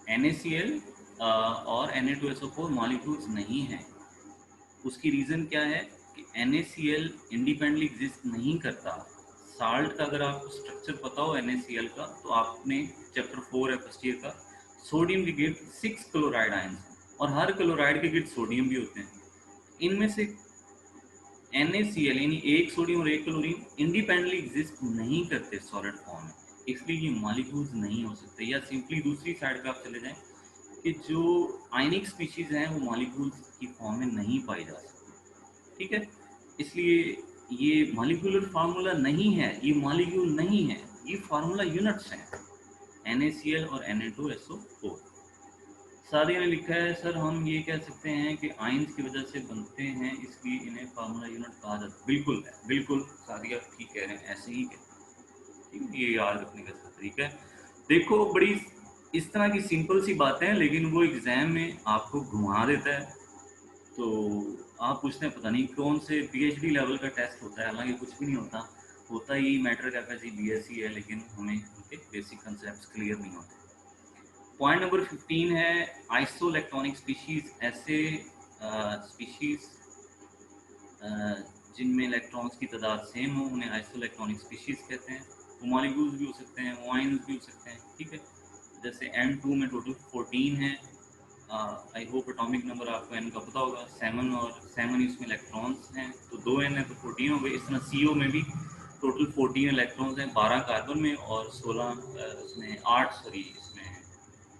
NaCl और Na2SO4 molecules नहीं हैं। उसकी रीज़न क्या है कि NaCl इंडिपेंडेंटली एग्जिस्ट नहीं करता। साल्ट का अगर आपको स्ट्रक्चर पता हो NaCl का, तो आपने चैप्टर 4 है फर्स्ट ईयर का, सोडियम के गिर्द 6 क्लोराइड आयंस और हर क्लोराइड के गिर्द सोडियम भी होते हैं। इनमें से NaCl यानी एक सोडियम और एक क्लोरीन इंडिपेंडेंटली एग्जिस्ट नहीं करते सॉलिड फॉर्म में, इसलिए ये मॉलिक्यूल्स नहीं हो सकते। या सिंपली दूसरी साइड पे आप चले जाएं कि जो आयनिक स्पीशीज हैं वो मॉलिक्यूल्स की फॉर्म में नहीं पाई जा सकती। ठीक है, इसलिए ये मॉलिक्यूलर फार्मूला नहीं है, ये मॉलिक्यूल नहीं है, ये फार्मूला यूनिट्स हैं NaCl और Na2SO4। सादिया ने लिखा है सर हम ये कह सकते हैं कि आयंस की वजह से बनते हैं इसलिए इन्हें फार्मूला यूनिट कहा जाता है। बिल्कुल है, बिल्कुल सादिया ठीक कह रहे हैं, ऐसे ही कह, ठीक है, ये याद रखने का तरीका है। देखो बड़ी इस तरह की सिंपल सी बातें हैं, लेकिन वो एग्जाम में आपको घुमा देता है। तो आप पूछते हैं पता नहीं कौन से PhD लेवल का टेस्ट होता है, हालांकि कुछ भी नहीं होता, होता ही मैटर कैफे BSc है, लेकिन हमें उनके बेसिक कंसेप्ट क्लियर नहीं होते। पॉइंट नंबर 15 है आइसोइलेक्ट्रॉनिक स्पीशीज, ऐसे स्पीशीज जिनमें इलेक्ट्रॉन्स की तादाद सेम हो उन्हें आइसोइलेक्ट्रॉनिक स्पीशीज कहते हैं। वो मॉलिक्यूल्स भी हो सकते हैं, वो आयंस भी हो सकते हैं। ठीक है, जैसे N2 में टोटल 14 है। आई होप एटॉमिक नंबर आपको N का पता होगा, 7 और 7 इसमें इलेक्ट्रॉन्स हैं, तो 2 N है तो 14 हो गए। इस तरह CO में भी टोटल 14 इलेक्ट्रॉन्स हैं, 12 कार्बन में और 16 इसमें 8 सॉरी इसमें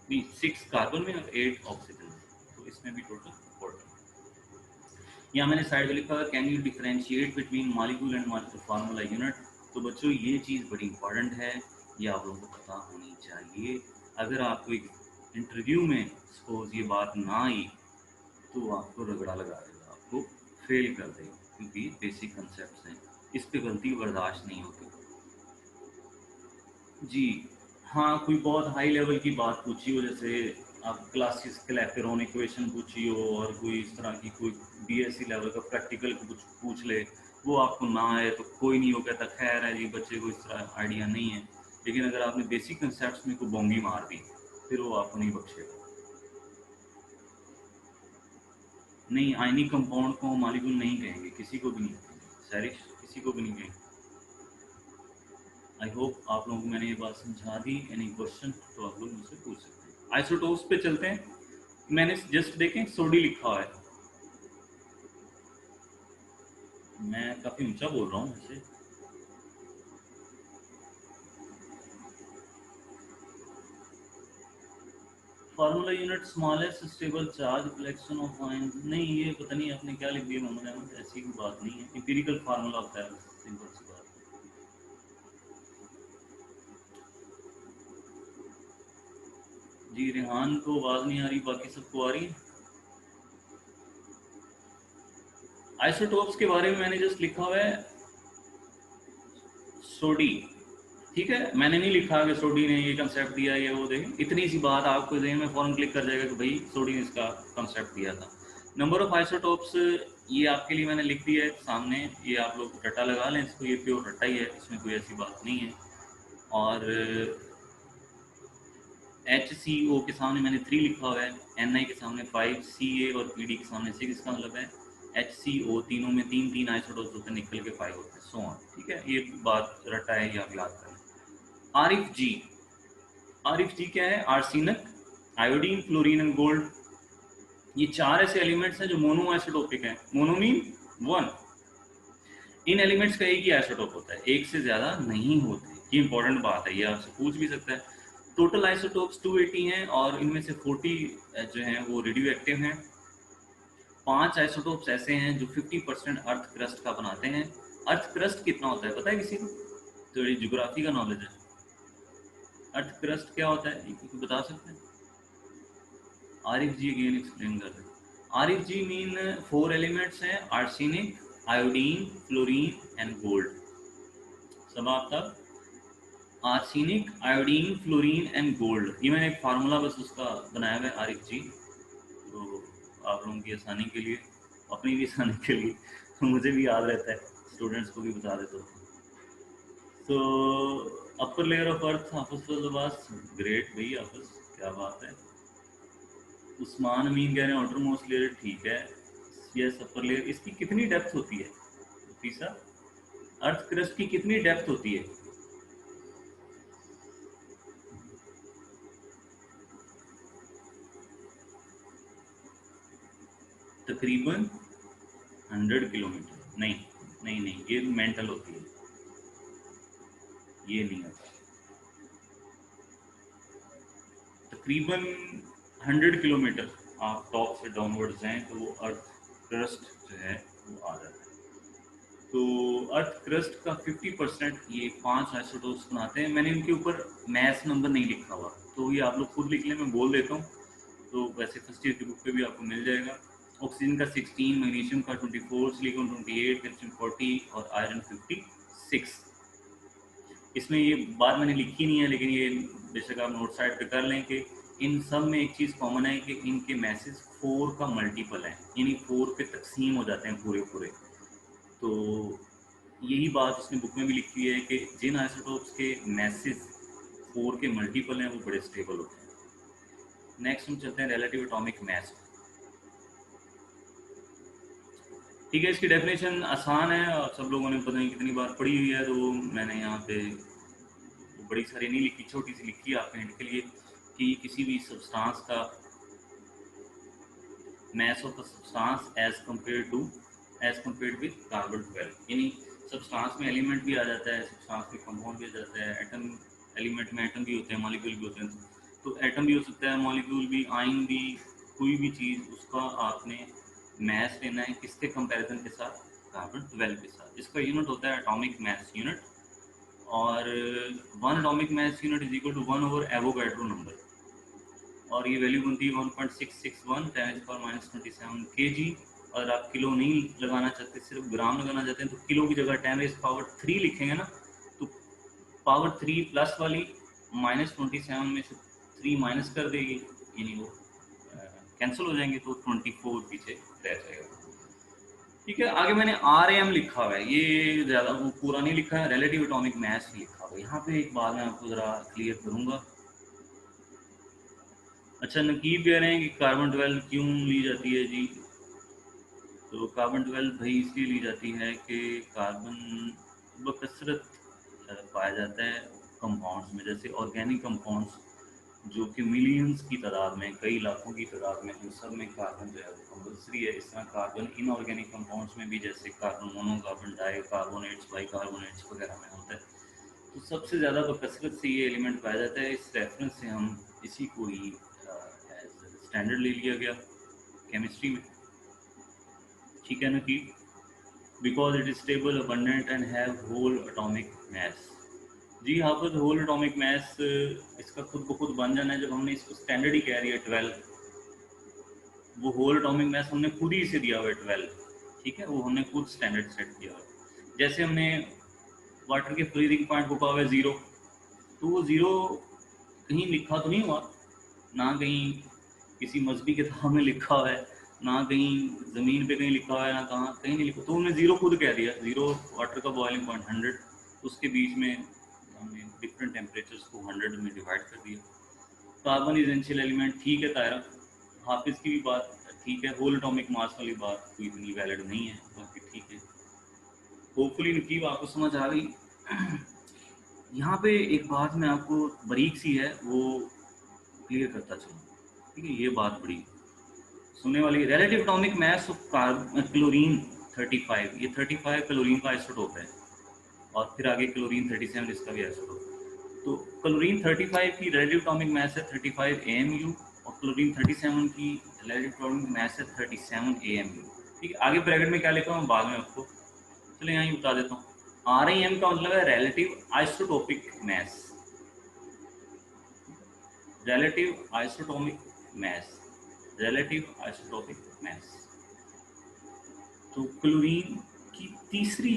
नहीं 6 कार्बन में और 8 ऑक्सीजन में, तो इसमें भी टोटल 14। यहाँ मैंने साइड में लिखा है can you differentiate between molecule and formula unit. तो बच्चों ये चीज़ बड़ी इंपॉर्टेंट है, ये आप लोगों को पता होनी चाहिए। अगर आपको एक इंटरव्यू में सपोज ये बात ना आई तो आपको रगड़ा लगा देगा, आपको फेल कर देगा, क्योंकि बेसिक कंसेप्ट हैं, इस पे गलती बर्दाश्त नहीं होती। जी हाँ, कोई बहुत हाई लेवल की बात पूछी हो, जैसे आप क्लासिकल एपेरोन इक्वेशन पूछी हो और कोई इस तरह की कोई BSc लेवल का प्रैक्टिकल कुछ पूछ ले, वो आपको ना आए तो कोई नहीं हो कहता खैर है जी, बच्चे को इस तरह आइडिया नहीं है। लेकिन अगर आपने बेसिक कंसेप्ट में कोई बोंगी मार दी फिर वो आपको नहीं बख्शेगा। नहीं, आयनिक कंपाउंड को मॉलिक्यूल नहीं कहेंगे, किसी को भी नहीं कहेंगे सैरिश, किसी को भी नहीं कहेंगे। आई होप आप लोगों को मैंने ये बात समझा दी। एनी क्वेश्चन तो आप लोग मुझसे पूछ सकते हैं। आइसोटोप्स पे चलते हैं। मैंने जस्ट देखें सोडी लिखा हुआ है, मैं काफ़ी ऊंचा बोल रहा हूँ वैसे। Formula unit smallest stable charge collection of ion, नहीं ये पता नहीं आपने क्या लिख दिया मोहम्मद अहमद, ऐसी कोई बात नहीं है, इंपीरिकल फार्मूला होता है, सिंपल सी बात। जी रेहान को आवाज़ नहीं आ रही, बाकी सबको आ रही है। आइसोटोप्स के बारे में मैंने जस्ट लिखा हुआ है सोडी, ठीक है, मैंने नहीं लिखा कि सोडी ने ये कंसेप्ट दिया ये वो, देखें इतनी सी बात आपको जहन में फौरन क्लिक कर जाएगा कि भाई सोडी ने इसका कंसेप्ट दिया था। नंबर ऑफ आइसोटोप्स ये आपके लिए मैंने लिख दिया है सामने, ये आप लोग रट्टा लगा लें इसको, ये प्योर रट्टा ही है, इसमें कोई ऐसी बात नहीं है। और HCO के सामने मैंने 3 लिखा हुआ है, Na के सामने 5, Ca और Pd के सामने 6, इसका मतलब है HCO तीनों में 3 आइसोटोप्स होते हैं, निकल के 5 होते हैं, सो ऑन। ठीक है, ये बात रट्टा है, ये आप याद करें। RFG क्या है? Arsenic, iodine, fluorine and gold. ये 4 ऐसे एलिमेंट्स हैं जो मोनो आइसोटोपिक हैं। मोनो मीन 1, इन एलिमेंट्स का एक ही आइसोटोप होता है, एक से ज्यादा नहीं होते। ये इंपॉर्टेंट बात है, ये आपसे पूछ भी सकता है। टोटल आइसोटोप्स 280 हैं और इनमें से 40 जो हैं वो रेडियो एक्टिव हैं। 5 आइसोटोप्स ऐसे हैं जो 50% अर्थ क्रस्ट का बनाते हैं। अर्थ क्रस्ट कितना होता है पता है किसी को? तो ये ज्योग्राफी का नॉलेज है। अर्थ क्रस्ट क्या होता है बता सकते हैं? RFG अगेन एक्सप्लेन कर रहे हैं। RFG मीन 4 एलिमेंट्स हैं, arsenic, iodine, fluorine and gold. सब आपका arsenic, iodine, fluorine and gold, ये मैंने एक फार्मूला बस उसका बनाया हुआ है RFG, तो आप लोगों की आसानी के लिए, अपनी भी आसानी के लिए, तो मुझे भी याद रहता है, स्टूडेंट्स को भी बता देता हूँ। तो upper layer of earth Hafiz, great भाई हाफिज, क्या बात है। उस्मान अमीन कह रहे हैं आउटर मोस्ट लेयर ठीक है, यस अपर लेयर। इसकी कितनी डेप्थ होती है तीसरा? अर्थ क्रस्ट की कितनी डेप्थ होती है? तकरीबन 100 किलोमीटर। नहीं नहीं नहीं, ये मेंटल होती है, ये नहीं होता। तकरीबन 100 किलोमीटर आप टॉप से डाउनवर्ड जाएं तो वो अर्थ क्रस्ट जो है वो आ जाता है। तो अर्थ क्रस्ट का 50% ये 5 आइसोटोप्स बनाते हैं। मैंने इनके ऊपर मैथ नंबर नहीं लिखा हुआ, तो ये आप लोग खुद लिख लें, मैं बोल देता हूँ। तो वैसे फर्स्ट ईयर की बुक पे भी आपको मिल जाएगा। ऑक्सीजन का 16, मैग्नीशियम का 24, सिलिकॉन 28, कैल्शियम 40 और आयरन 56। इसमें ये बात मैंने लिखी नहीं है, लेकिन ये बेशक आप नोट साइड पे कर लें कि इन सब में एक चीज़ कॉमन है कि इनके मैसेज 4 का मल्टीपल है, यानी 4 पे तकसीम हो जाते हैं पूरे पूरे। तो यही बात उसने बुक में भी लिखी हुई है कि जिन आइसोटोप्स के मैसेज 4 के मल्टीपल हैं वो बड़े स्टेबल होते हैं। नेक्स्ट हम चलते हैं रिलेटिव एटॉमिक मास। ठीक है, इसकी डेफिनेशन आसान है और सब लोगों ने पता नहीं कितनी बार पढ़ी हुई है, तो मैंने यहाँ पे बड़ी सारी नहीं लिखी, छोटी सी लिखी है आपके हिंट के लिए कि किसी भी सब्सटेंस का mass of the substance as compared with carbon 12, यानी सब्सटेंस में एलिमेंट भी आ जाता है, सब्सटेंस में कंपाउंड भी आ जाता है, एटम एलिमेंट में एटम भी होते हैं, मॉलिक्यूल भी होते हैं। तो एटम भी हो सकता है, मॉलिक्यूल भी, आयन भी, कोई भी चीज़, उसका आपने मैस लेना है किसके कंपैरिजन के साथ? कार्बन 12 के साथ। इसका यूनिट होता है एटॉमिक मैस यूनिट, और 1 atomic mass unit is equal to 1 over Avogadro number, और ये वैल्यू बनती है 1.661 10⁻27 kg। अगर आप किलो नहीं लगाना चाहते, सिर्फ ग्राम लगाना चाहते हैं, तो किलो की जगह 10⁻³ लिखेंगे ना, तो पावर 3 प्लस वाली -27 में से 3 माइनस कर देगी, यानी वो कैंसिल हो जाएंगे, तो 24 पीछे रह जाएगा। ठीक है, आगे मैंने RAM लिखा हुआ है, ये ज़्यादा वो पूरा नहीं लिखा है, रिलेटिव एटॉमिक मास लिखा हुआ है। यहाँ पे एक बात मैं आपको ज़रा क्लियर करूँगा। अच्छा, नकीब कह रहे हैं कि कार्बन 12 क्यों ली जाती है जी? तो कार्बन 12 भाई इसलिए ली जाती है कि कार्बन बकसरत पाया जाता है कंपाउंड्स में, जैसे ऑर्गेनिक कंपाउंड्स जो कि मिलियंस की तादाद में, कई लाखों की तादाद में, उन सब में कार्बन जो है वो कंपल्सरी है। इस तरह कार्बन इनऑर्गेनिक कंपाउंड्स में भी, जैसे carbon mono, carbon di carbonates, bicarbonates वगैरह में होता है। तो सबसे ज़्यादा बकसरत से ये एलिमेंट पाया जाता है। इस रेफरेंस से हम इसी को ही स्टैंडर्ड ले लिया गया केमिस्ट्री में। ठीक है ना कि because it is stable, abundant and have whole atomic mass. जी हाँ, पर होल एटॉमिक मास इसका खुद ब खुद बन जाना है, जब हमने इसको स्टैंडर्ड ही कह दिया 12, वो होल एटॉमिक मास हमने खुद ही इसे दिया हुआ है 12। ठीक है, वो हमने खुद स्टैंडर्ड सेट किया हुआ। जैसे हमने वाटर के फ्रीजिंग पॉइंट को कहा हुआ है 0, तो वो 0 कहीं लिखा तो नहीं हुआ, ना कहीं किसी मजहबी किताब में लिखा हुआ है, ना कहीं ज़मीन पे कहीं लिखा हुआ है, ना कहाँ कहीं नहीं लिखा, तो हमने 0 खुद कह दिया। 0 वाटर का बॉइलिंग पॉइंट 100, उसके बीच में हमने डिफरेंट टेम्परेचर्स को 100 में डिवाइड कर दिया। कार्बन इजेंशियल एलिमेंट, ठीक है तायरा, हाफिज़ की भी बात ठीक है, होल एटॉमिक मास वाली बात कोई इतनी वैलिड नहीं है, बाकी ठीक है। होपफुली नकीब आपको समझ आ गई। यहाँ पे एक बात मैं आपको बारीक सी है वो क्लियर करता चलूँ, ठीक है, ये बात बड़ी सुनने वाली। Relative atomic mass of chlorine 35, ये 35 क्लोरीन का आइसोटोप है, और फिर आगे क्लोरीन 37 इसका भी आइसोटोप। तो क्लोरीन 35 की रिलेटिव एटॉमिक मास है 35 AMU, और क्लोरीन 37 की रिलेटिव एटॉमिक मास है 37 AMU। ठीक है, आगे ब्रैकेट में क्या लिखा हूँ बाद में आपको, चलिए यहाँ ही बता देता हूँ। RAM का मतलब है रिलेटिव आइसोटोपिक मास, रिलेटिव आइसोटोमिक मास, रिलेटिव आइसोटोपिक मास। तो क्लोरीन की तीसरी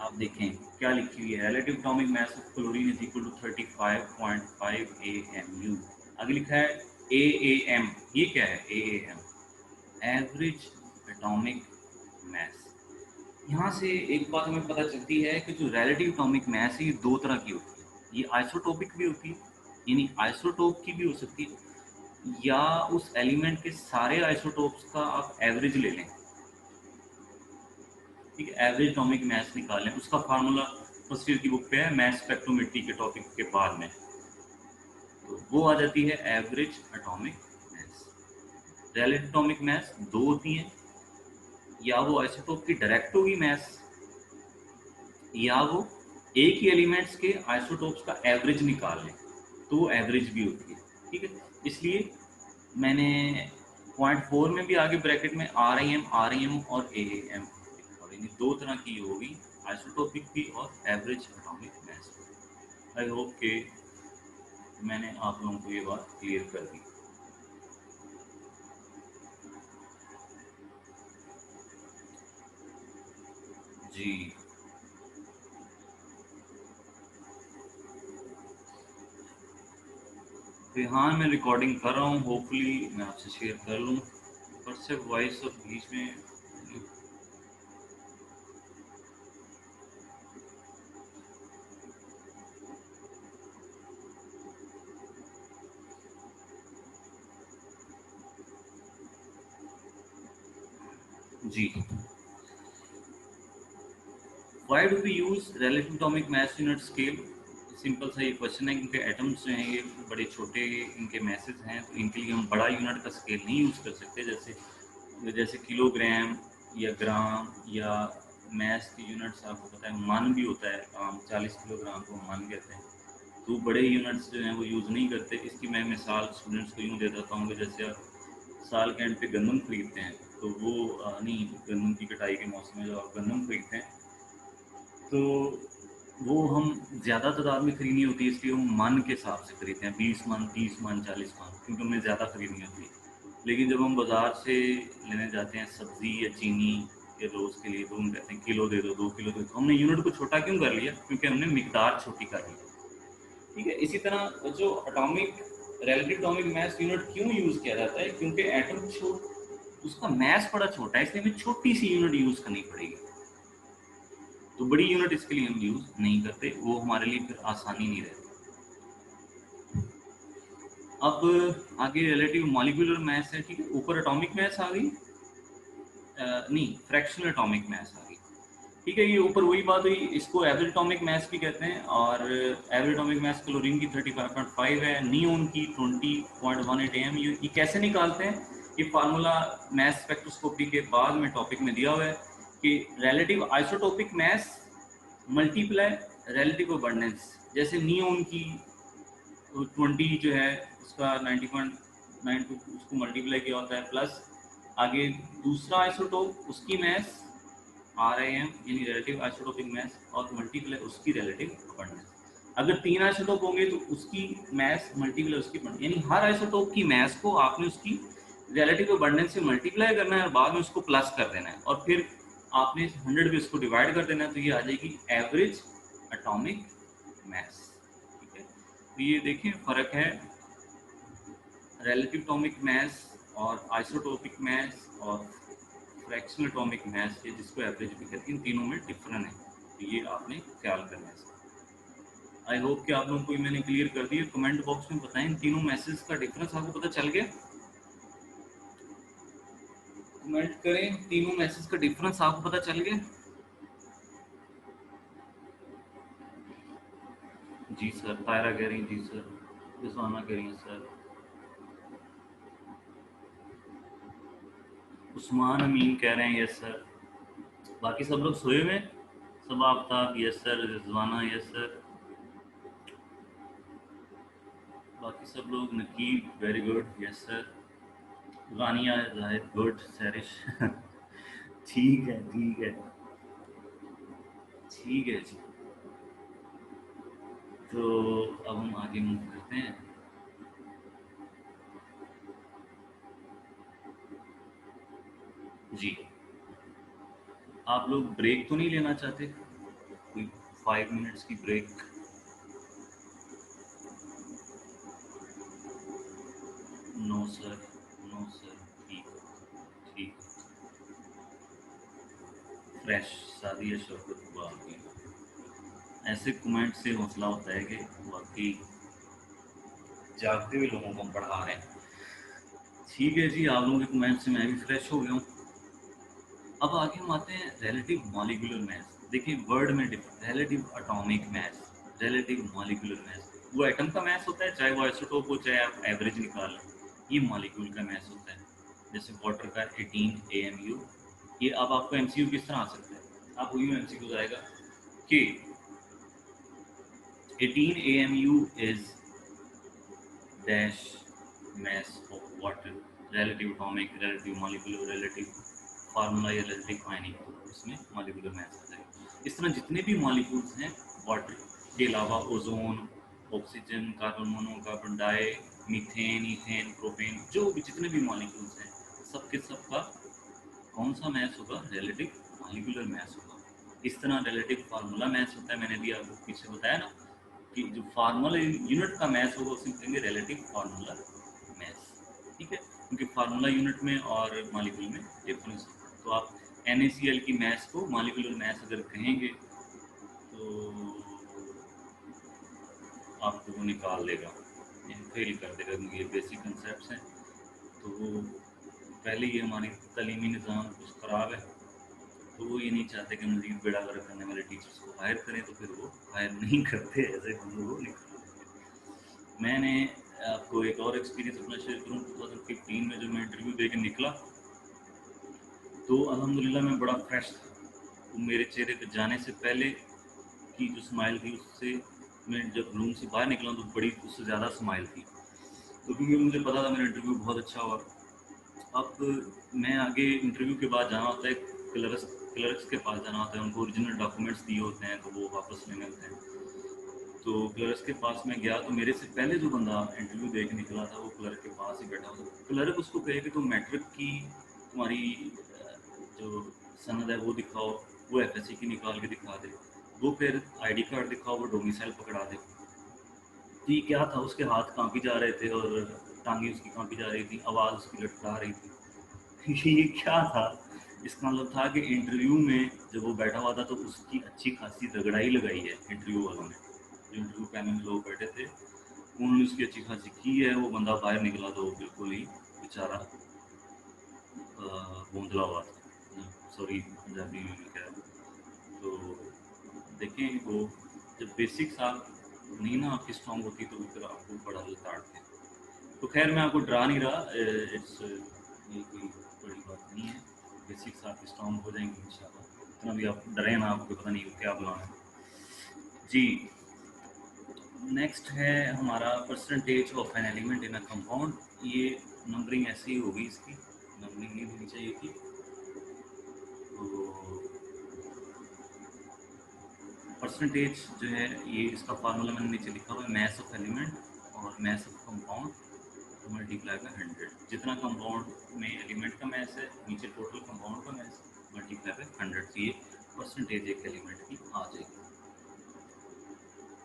आप देखें क्या लिखी हुई है, relative atomic mass of chlorine is equal to 35.5 AMU। आगे लिखा है AAM, ये क्या है AAM? Average atomic mass. यहाँ से एक बात हमें पता चलती है कि जो रिलेटिव एटॉमिक मास है ये 2 तरह की होती है, ये आइसोटोपिक भी होती है, यानी आइसोटोप की भी हो सकती है, या उस एलिमेंट के सारे आइसोटोप्स का आप एवरेज ले लें, ठीक है, एवरेज एटॉमिक मास निकालें। उसका फार्मूला फर्स्ट ईयर की बुक पे है, मास स्पेक्ट्रोमेट्री के टॉपिक के बाद में। तो वो आ जाती है average atomic mass. Relative atomic मास दो होती हैं, या वो आइसोटोप की डायरेक्ट होगी मास, या वो एक ही एलिमेंट्स के आइसोटोप्स का एवरेज निकाल लें, तो वो एवरेज भी होती है, ठीक है। इसलिए मैंने पॉइंट 4 में भी आगे ब्रैकेट में आर आई एम और ए एम, और इन्हीं दो तरह की होगी, आइसोटोपिक भी और average atomic mass. I hope कि मैंने आप लोगों को ये बात क्लियर कर दी। जी हाँ, मैं रिकॉर्डिंग कर रहा हूँ, होपफुली मैं आपसे शेयर कर लूँ, पर से वॉइस और बीच में। जी, why do we use relative atomic mass unit scale? Simple सा ये क्वेश्चन है, क्योंकि एटम्स जो हैं ये बड़े छोटे इनके मैसेज हैं, तो इनके लिए हम बड़ा यूनिट का स्केल नहीं यूज़ कर सकते, जैसे जैसे किलोग्राम या ग्राम या मैस की यूनिट्स आपको पता है, मन भी होता है, 40 किलोग्राम को मन कहते हैं। तो बड़े यूनिट्स जो हैं वो यूज़ नहीं करते। इसकी मैं मिसाल स्टूडेंट्स को यूँ दे देता हूँ कि जैसे आप साल के एंड पे गंदम खरीदते हैं, तो वो नहीं, गंदम की कटाई के मौसम में जब आप गंदम खरीदते हैं, तो वो हम ज़्यादा तादाद में खरीदनी होती है, इसलिए हम मन के हिसाब से खरीदते हैं, 20 मन, 30 मन, 40 मन, क्योंकि हमें ज़्यादा खरीदनी होती है। लेकिन जब हम बाज़ार से लेने जाते हैं सब्ज़ी या चीनी या रोज़ के लिए, तो हम कहते हैं किलो दे दो, 2 किलो दे दो। हमने यूनिट को छोटा क्यों कर लिया? क्योंकि हमने मिकदार छोटी कर ली, ठीक है। इसी तरह जो atomic relative atomic mass unit क्यों यूज़ किया जाता है? क्योंकि एटम उसका मास बड़ा छोटा है, इसलिए हमें छोटी सी यूनिट यूज़ करनी पड़ेगी। तो बड़ी यूनिट इसके लिए हम यूज़ नहीं करते, वो हमारे लिए फिर आसानी नहीं रहती। अब आगे रिलेटिव मॉलिक्यूलर मास है, ठीक है। ऊपर एटॉमिक मास आ गई, नहीं, फ्रैक्शनल एटॉमिक मास आ गई, ठीक है। ये ऊपर वही बात हुई, इसको एवरेज एटॉमिक मास भी कहते हैं, और एवरेज एटॉमिक मास क्लोरीन की 35.5 है, नियोन की 20.18 am। ये कैसे निकालते हैं? ये फार्मूला मास स्पेक्ट्रोस्कोपी के बाद में टॉपिक में दिया हुआ है कि relative isotopic mass multiply relative abundance. जैसे नियोन की 20 जो है उसका 90.92 उसको मल्टीप्लाई किया होता है, प्लस आगे दूसरा आइसोटोप उसकी मास आर आई एम यानी रिलेटिव आइसोटोपिक मास, और मल्टीप्लाई उसकी रिलेटिव अबंडेंस। अगर 3 आइसोटोप होंगे तो उसकी मास मल्टीप्लाई उसकी अबंडेंस, यानी हर आइसोटोप की मास को आपने उसकी रिलेटिव अबंडेंस से मल्टीप्लाई करना है और बाद में उसको प्लस कर देना है, और फिर आपने 100 पे इसको डिवाइड कर देना है, तो ये आ जाएगी एवरेज एटॉमिक मास, ठीक है। तो ये देखिए फ़र्क है रिलेटिव एटॉमिक मास और आइसोटोपिक मास और फ्रैक्शनल एटॉमिक मास, ये जिसको एवरेज भी कहते हैं, इन तीनों में डिफरेंट है, तो ये आपने ख्याल करना है इसका। आई होप कि आप लोगों को मैंने क्लियर कर दिया। कमेंट बॉक्स में बताएं इन तीनों मैसेज का डिफरेंस आपको पता चल गया? कमेंट करें, तीनों मैसेज का डिफरेंस आपको पता चल गया? जी सर, तायरा कह रही, जी सर, रिजवाना कह रही हैं सर, उस्मान अमीन कह रहे हैं यस सर। बाकी सब लोग सोए हुए हैं? सब Aftab yes sir, Rizwana yes sir, बाकी सब लोग नकीब वेरी गुड यस सर, रानिया जाहिद गुड, सैरिश ठीक है, ठीक है, ठीक है जी। तो अब हम आगे मूव करते हैं। जी, आप लोग ब्रेक तो नहीं लेना चाहते? कोई 5 मिनट्स की break? No sir, no sir, ठीक, ठीक, फ्रेश शादी या शौकत हुआ आपकी। ऐसे कमेंट से हौसला होता है कि वाकई जागते हुए लोगों को हम पढ़ा रहे हैं। ठीक है जी, आप लोगों के कमेंट से मैं भी फ्रेश हो गया हूँ। अब आगे हम आते हैं रिलेटिव मॉलिक्यूलर मास। देखिए वर्ड में रिलेटिव एटॉमिक मास, रिलेटिव मॉलिक्यूलर मास, वो एटम का मास होता है, चाहे वो आइसोटोप हो चाहे आप एवरेज निकाल लें, ये मॉलिक्यूल का मास होता है। जैसे वाटर का 18 AMU। ये अब आपको MCU किस तरह आ सकता है, आप वही MCQ आएगा कि 18 AMU is dash mass of water, relative atomic, relative molecular, relative formula या रिलेटिव आयनिक, उसमें मॉलिक्यूलर मास आ जाएगा। इस तरह जितने भी मॉलिक्यूल्स हैं वाटर के अलावा, ozone, oxygen, carbon mono, carbon di, methane, ethane, propane, जो भी जितने भी मॉलिक्यूल्स हैं सबके सबका कौन सा मास होगा, रिलेटिव मॉलिक्यूलर मास होगा। इस तरह रिलेटिव फार्मूला मास होता है, मैंने भी आपको पीछे बताया ना कि जो फार्मूला यूनिट का मास होगा उसे कहेंगे रिलेटिव फार्मूला मास। ठीक है, क्योंकि फार्मूला यूनिट में और मॉलिक्यूल में डिफरेंस होता है। तो आप NaCl की मास को मॉलिक्यूलर मास अगर कहेंगे तो आपको वो निकाल देगा, फेल कर देगा, क्योंकि ये बेसिक कंसेप्ट हैं। तो पहले ही हमारी तलीमी निज़ाम कुछ ख़राब है, तो वो ये नहीं चाहते कि मजीद बेड़ा गर्क करने वाले टीचर्स को हायर करें, तो फिर वो हायर नहीं करते, ऐसे बंदों को निकाल देते। मैंने आपको एक और एक्सपीरियंस अपना शेयर करूँ। 2015 में जो मैं इंटरव्यू दे के निकला तो अल्हम्दुलिल्लाह मैं बड़ा फ्रेश था। तो मेरे चेहरे पे जाने से पहले की जो स्माइल थी उससे, मैं जब रूम से बाहर निकला तो बड़ी उससे ज़्यादा स्माइल थी। तो क्योंकि मुझे पता था मेरा इंटरव्यू बहुत अच्छा हुआ। अब मैं आगे इंटरव्यू के बाद जाना होता है, क्लर्क्स के पास जाना होता है, उनको ओरिजिनल डॉक्यूमेंट्स दिए होते हैं तो वो वापस लेने होते हैं। तो क्लर्क्स के पास मैं गया तो मेरे से पहले जो बंदा इंटरव्यू दे के निकला था वो क्लर्क के पास ही बैठा था। क्लर्क उसको कहे कि तुम मैट्रिक की तुम्हारी जो सनद है वो दिखाओ, वो FSC की निकाल के दिखा दे, वो फिर ID कार्ड दिखाओ, वो डोमिसाइल पकड़ा दे। तो ये क्या था, उसके हाथ कांपी जा रहे थे और टांगे उसकी कांपी जा रही थी, आवाज़ उसकी लटका रही थी। ये क्या था, इसका मतलब था कि इंटरव्यू में जब वो बैठा हुआ था तो उसकी अच्छी खासी रगड़ाई लगाई है इंटरव्यू वालों ने। जो इंटरव्यू पैनल में लोग बैठे थे उन्होंने उसकी अच्छी खासी की है। वो बंदा बाहर निकला तो बिल्कुल ही बेचारा बूंदला हुआ था, सॉरी पंजाबी में मैं कह रहा हूँ। तो देखें वो जब बेसिक्स आप नहीं ना आपकी स्ट्रांग होती तो फिर आपको बड़ा लताड़ते। तो खैर मैं आपको डरा नहीं रहा, इट्स ये कोई बड़ी बात नहीं है। बेसिक्स आपकी स्ट्रांग हो जाएंगी इंशाल्लाह, इतना भी आप डरें ना, आपको पता नहीं क्या बुलाना है जी। नेक्स्ट है हमारा percentage of an element in a compound. ये नंबरिंग ऐसे ही होगी, इसकी नंबरिंग नहीं होनी चाहिए थी। तो परसेंटेज जो है ये इसका फार्मूला मैंने नीचे लिखा हुआ है, मैथ ऑफ एलिमेंट और math of compound multiply by 100। जितना कंपाउंड में एलिमेंट का मैथ है, नीचे टोटल कंपाउंड का मैथ मल्टीप्लाई बाय 100 से ये परसेंटेज एक एलिमेंट की आ जाएगी।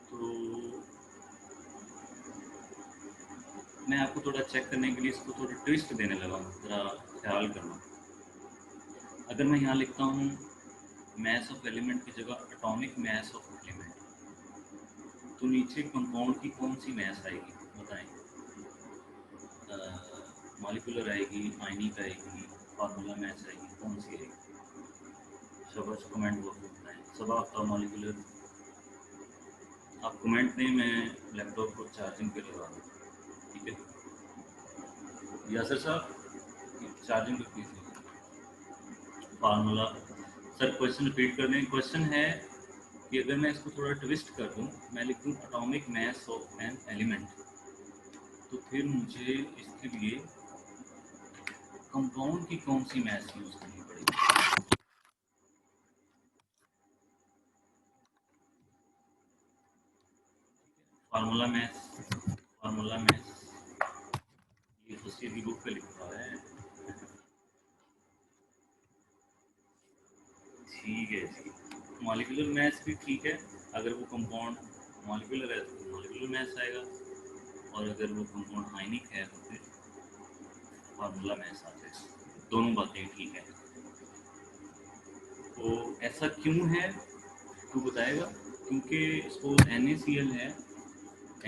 तो मैं आपको थोड़ा चेक करने के लिए इसको थोड़ा ट्विस्ट देने लगा हूँ, ज़रा ख्याल करना। अगर मैं यहाँ लिखता हूँ मैथ ऑफ एलिमेंट की जगह एटॉमिक मैथ ऑफ एलिमेंट, तो नीचे कंपाउंड की कौन सी मैथ आएगी बताएं? मॉलिक्यूलर आएगी, आयनिक आएगी, फार्मूला मैथ आएगी, कौन सी आएगी? शाबाश, कमेंट बॉक्स में बताएं। सब आपका मॉलिक्यूलर, आप कमेंट दें, मैं लैपटॉप को चार्जिंग पे लगा दूँ। ठीक है यासर साहब, चार्जिंग पे please. Formula sir, question repeat कर दें। क्वेश्चन है कि अगर मैं इसको थोड़ा ट्विस्ट कर दूँ, मैं लिख दूँ atomic mass of an element, तो फिर मुझे इसके लिए कंपाउंड की कौन सी मास यूज़ करनी पड़ेगी? फार्मूला मास, फार्मूला मास, ये तो सीधी बुक पे लिखा है। ठीक है जी, मॉलिक्यूलर मास भी ठीक है। अगर वो कंपाउंड मॉलिक्यूलर है तो मॉलिक्यूलर मास आएगा, और अगर वो कंपाउंड आयनिक है तो फिर फार्मूला मास आ जाएगा। दोनों बातें ठीक है। तो ऐसा क्यों है तो बताएगा, क्योंकि सपोज NaCl है,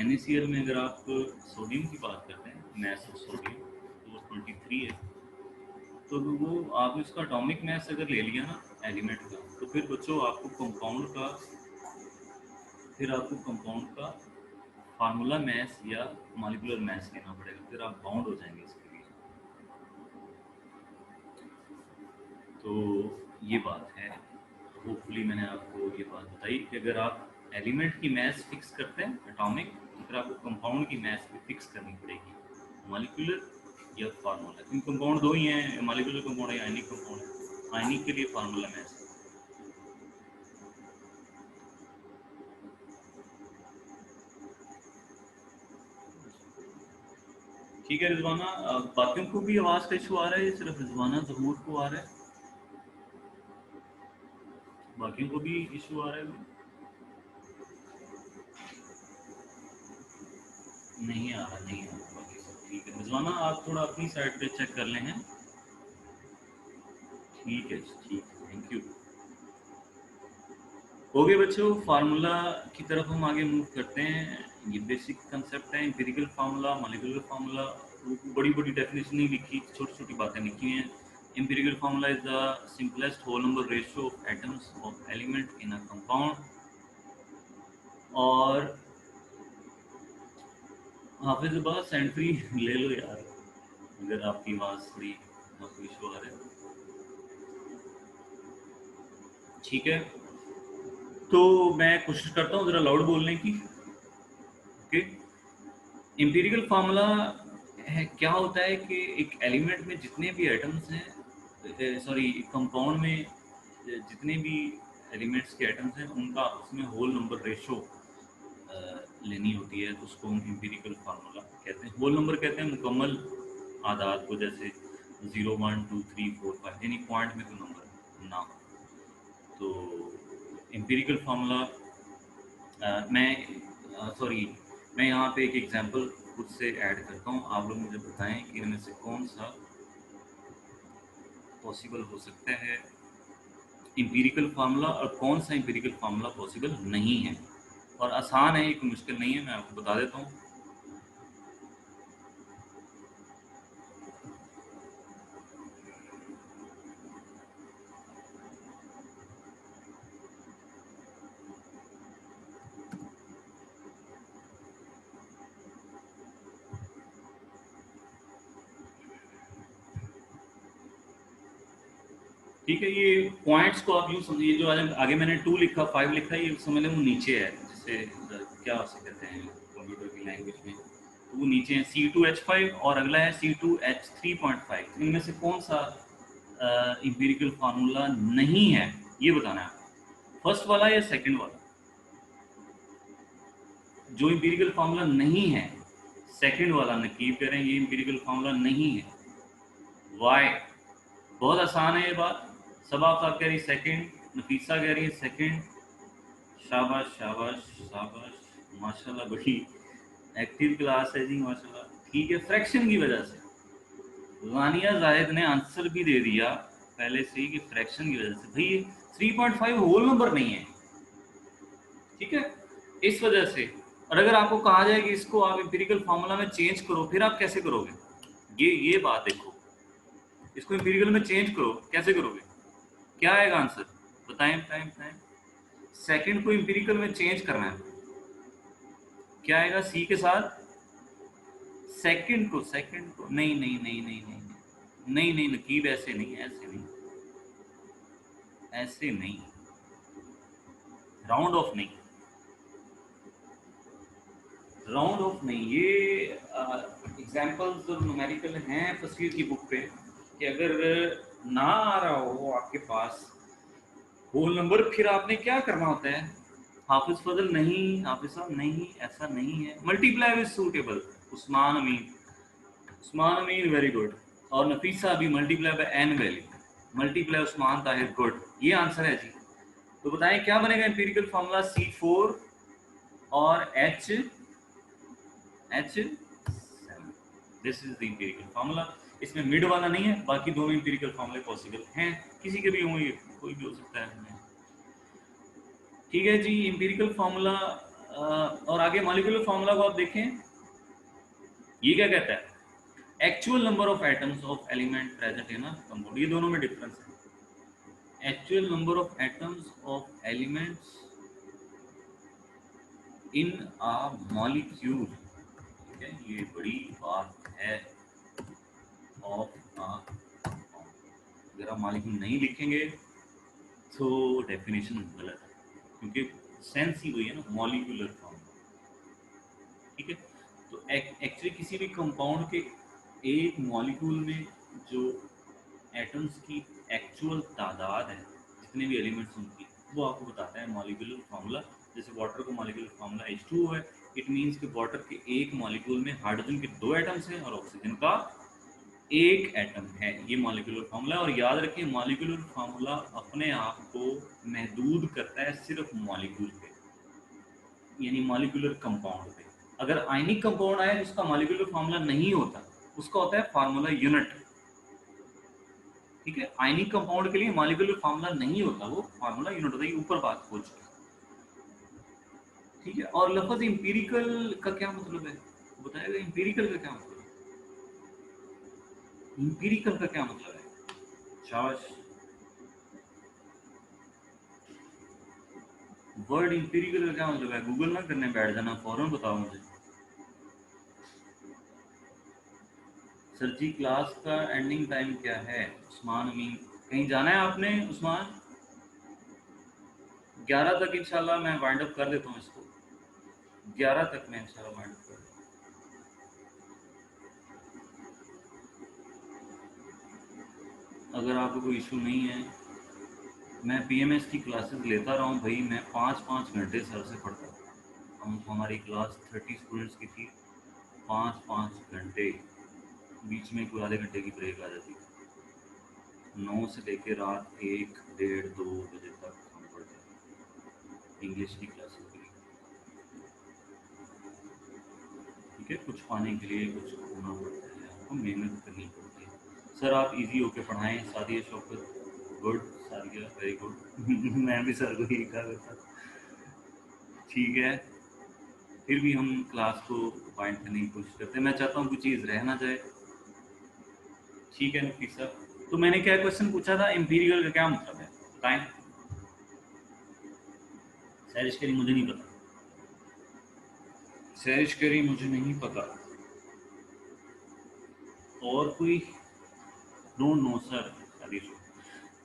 NaCl में अगर आप सोडियम की बात करते हैं, मास ऑफ सोडियम, तो 23 है। तो वो आपने उसका एटॉमिक मास अगर ले लिया ना एलिमेंट का, तो फिर बच्चों आपको कंपाउंड का फार्मूला मास या मॉलिक्यूलर मास लेना पड़ेगा, फिर आप बाउंड हो जाएंगे इसके लिए। तो ये बात है, होपफुली मैंने आपको ये बात बताई कि अगर आप एलिमेंट की मास फिक्स करते हैं एटॉमिक, तो फिर आपको कंपाउंड की मास भी फिक्स करनी पड़ेगी, मॉलिक्यूलर या फार्मूला। क्योंकि कंपाउंड दो ही हैं, मॉलिक्यूलर कंपाउंड है, आयनिक कंपाउंड है। आयनिक के लिए फार्मूला मास। ठीक है रिजवाना, बाकियों को भी आवाज़ का इशू आ रहा है या सिर्फ रिजवाना जहूर को आ रहा है? बाकियों को भी इशू आ रहा है? नहीं आ रहा, नहीं आ रहा, बाकी सब ठीक है। रिजवाना आप थोड़ा अपनी साइड पे चेक कर लें हैं। ठीक है, ठीक है, थैंक यू। ओके बच्चों, फार्मूला की तरफ हम आगे मूव करते हैं। ये बेसिक कंसेप्ट है, एम्पिरिकल फार्मूला, मॉलिक्यूलर फार्मूला। बड़ी बड़ी डेफिनेशन नहीं लिखी, छोटी छोटी बातें लिखी हैं। Empirical formula is the simplest whole number ratio of atoms of element in a compound. और हाफिज अब्बास सेंट्री ले लो यार, अगर आपकी आवाज़ थोड़ी आपको इशू आ रहा है। ठीक है, तो मैं कोशिश करता हूँ ज़रा लाउड बोलने की। ओके, एम्पिरिकल फार्मूला है क्या होता है कि एक एलिमेंट में जितने भी एटम्स हैं, सॉरी कंपाउंड में जितने भी एलिमेंट्स के एटम्स हैं उनका आपस में होल नंबर रेशो लेनी होती है, तो उसको हम एम्पिरिकल फार्मूला कहते हैं। होल नंबर कहते हैं मुकम्मल आदाद को, जैसे 0 1 2 3 4 5, यानी पॉइंट में कोई नंबर ना हो। तो एम्पिरिकल फार्मूला मैं यहाँ पे एक एग्जांपल खुद से ऐड करता हूँ। आप लोग मुझे बताएं कि इनमें से कौन सा पॉसिबल हो सकता है एम्पिरिकल फार्मूला, और कौन सा एम्पिरिकल फार्मूला पॉसिबल नहीं है। और आसान है, एक मुश्किल नहीं है, मैं आपको बता देता हूँ। ठीक है, ये पॉइंट्स को आप यूँ समझिए, जो आगे मैंने 2 लिखा 5 लिखा, ये समझ लें वो नीचे है, जैसे क्या उसे कहते हैं कंप्यूटर की लैंग्वेज में, तो वो नीचे है C2H5 और अगला है C2H3.5। इनमें से कौन सा एम्पिरिकल फार्मूला नहीं है, ये बताना है आपको। फर्स्ट वाला या सेकंड वाला? जो एम्पिरिकल फार्मूला नहीं है, सेकंड वाला। नकीब कह रहे हैं ये एम्पिरिकल फार्मूला नहीं है। वाई? बहुत आसान है ये बात। सबा साहब कह रही सेकंड, नफीसा कह रही है सेकंड। शाबाश शाबाश शाबाश, माशाल्लाह, बड़ी एक्टिव क्लास है जी, माशाल्लाह। ठीक है, फ्रैक्शन की वजह से रानिया जाहिद ने आंसर भी दे दिया पहले से ही कि फ्रैक्शन की वजह से। भाई 3.5 होल नंबर नहीं है, ठीक है, इस वजह से। और अगर आपको कहा जाए कि इसको आप एम्पिरिकल फार्मूला में चेंज करो, फिर आप कैसे करोगे? ये बात देखो, इसको एम्पिरिकल में चेंज करो, कैसे करोगे? क्या आएगा आंसर? बताएं बताएं बताएं। सेकंड को एम्पिरिकल में चेंज करना है, क्या आएगा सी के साथ? सेकंड को नहीं नहीं नहीं नहीं नहीं नहीं नहीं, नकीब ऐसे नहीं, ऐसे नहीं, ऐसे नहीं, राउंड ऑफ नहीं, राउंड ऑफ नहीं। ये एग्जांपल्स जो न्यूमेरिकल हैं फर्स्ट ईयर की बुक पे, कि अगर ना आ रहा हो आपके पास होल नंबर, फिर आपने क्या करना होता है? हाफिज फजल नहीं, हाफिज साहब नहीं, ऐसा नहीं है। Multiply with suitable, Usman Amin, Usman Amin very good. और नफीसा भी multiply by n value, multiply Usman Tahir, good, ये आंसर है जी। तो बताएं क्या बनेगा एम्पिरिकल फार्मूला? C4 और H7, this is the empirical formula. इसमें मिड वाला नहीं है, बाकी दोनों एम्पिरिकल फार्मूले पॉसिबल हैं, किसी के भी हों, ये कोई भी हो सकता है। ठीक है जी, एम्पिरिकल फार्मूला। और आगे मॉलिक्यूलर फार्मूला को आप देखें, ये क्या कहता है? Actual number of atoms of element present in a compound, ये दोनों में डिफरेंस है। Actual number of atoms of elements in a molecule, ठीक है, ये बड़ी बात है, ऑफ अ कंपाउंड। अगर आप मॉलिक्यूल नहीं लिखेंगे तो डेफिनेशन गलत है, क्योंकि सेंस ही वही है ना, मॉलिक्यूलर फॉर्म, ठीक है। तो एक्चुअली किसी भी कंपाउंड के एक मॉलिक्यूल में जो एटम्स की एक्चुअल तादाद है, जितने भी एलिमेंट्स उनकी, वो आपको बताता है मॉलिक्यूलर फार्मूला। जैसे वाटर का मॉलिक्यूलर फार्मूला H2O है, इट मीन्स कि वाटर के एक मॉलिक्यूल में हाइड्रोजन के 2 एटम्स हैं और ऑक्सीजन का एक एटम है। ये मॉलिक्यूलर फार्मूला है। और याद रखें, मॉलिक्यूलर फार्मूला अपने आप को महदूद करता है सिर्फ मॉलिक्यूल पे, यानी मॉलिक्यूलर कंपाउंड पे। अगर आयनिक कंपाउंड आए उसका मॉलिक्यूलर फार्मूला नहीं होता, उसका होता है फार्मूला यूनिट, ठीक है। आयनिक कंपाउंड के लिए मॉलिक्यूलर फार्मूला नहीं होता, वो फार्मूला यूनिट होता है। ऊपर बात हो चुकी, ठीक है। और लफ्ज इंपीरिकल का क्या मतलब है, बताएगा इंपीरिकल का क्या मतलब है? इंपीरिकल का क्या मतलब है चार्ज? वर्ड इंपीरिकल का क्या मतलब है? गूगल ना करने बैठ जाना, फौरन बताओ मुझे। सर जी क्लास का एंडिंग टाइम क्या है? उस्मान अमीन, कहीं जाना है आपने उस्मान? 11 तक इंशाल्लाह मैं वाइंड अप कर देता हूँ इसको, 11 तक मैं इंशाल्लाह वाइंड अप कर देता हूँ। अगर आपको कोई इशू नहीं है, मैं पीएमएस की क्लासेस लेता रहा हूँ भाई, मैं 5-5 घंटे सर से पढ़ता हूँ। हमारी क्लास 30 स्टूडेंट्स की थी, 5-5 घंटे, बीच में कोई आधे घंटे की ब्रेक आ जाती थी। 9 से लेकर रात 1, 1:30, 2 बजे तक हम पढ़ते हैं इंग्लिश की क्लासेस के लिए, ठीक है। कुछ पाने के लिए कुछ होना पड़ता है, आपको मेहनत करनी पड़ती है। सर आप इजी होके पढ़ाएं। Sadia Shaukat, good. Sadia very good. मैं भी सर को यही कहा करता, ठीक है। फिर भी हम क्लास को पॉइंट करने की कोशिश करते हैं। मैं चाहता हूँ कोई चीज़ रह ना जाए, ठीक है नफीस साहब। तो मैंने क्या क्वेश्चन पूछा था, एम्पीरिकल का क्या मतलब है बताएं। सैरिश करी मुझे नहीं पता, सैरिश करी मुझे नहीं पता। और कोई? Don't know sir.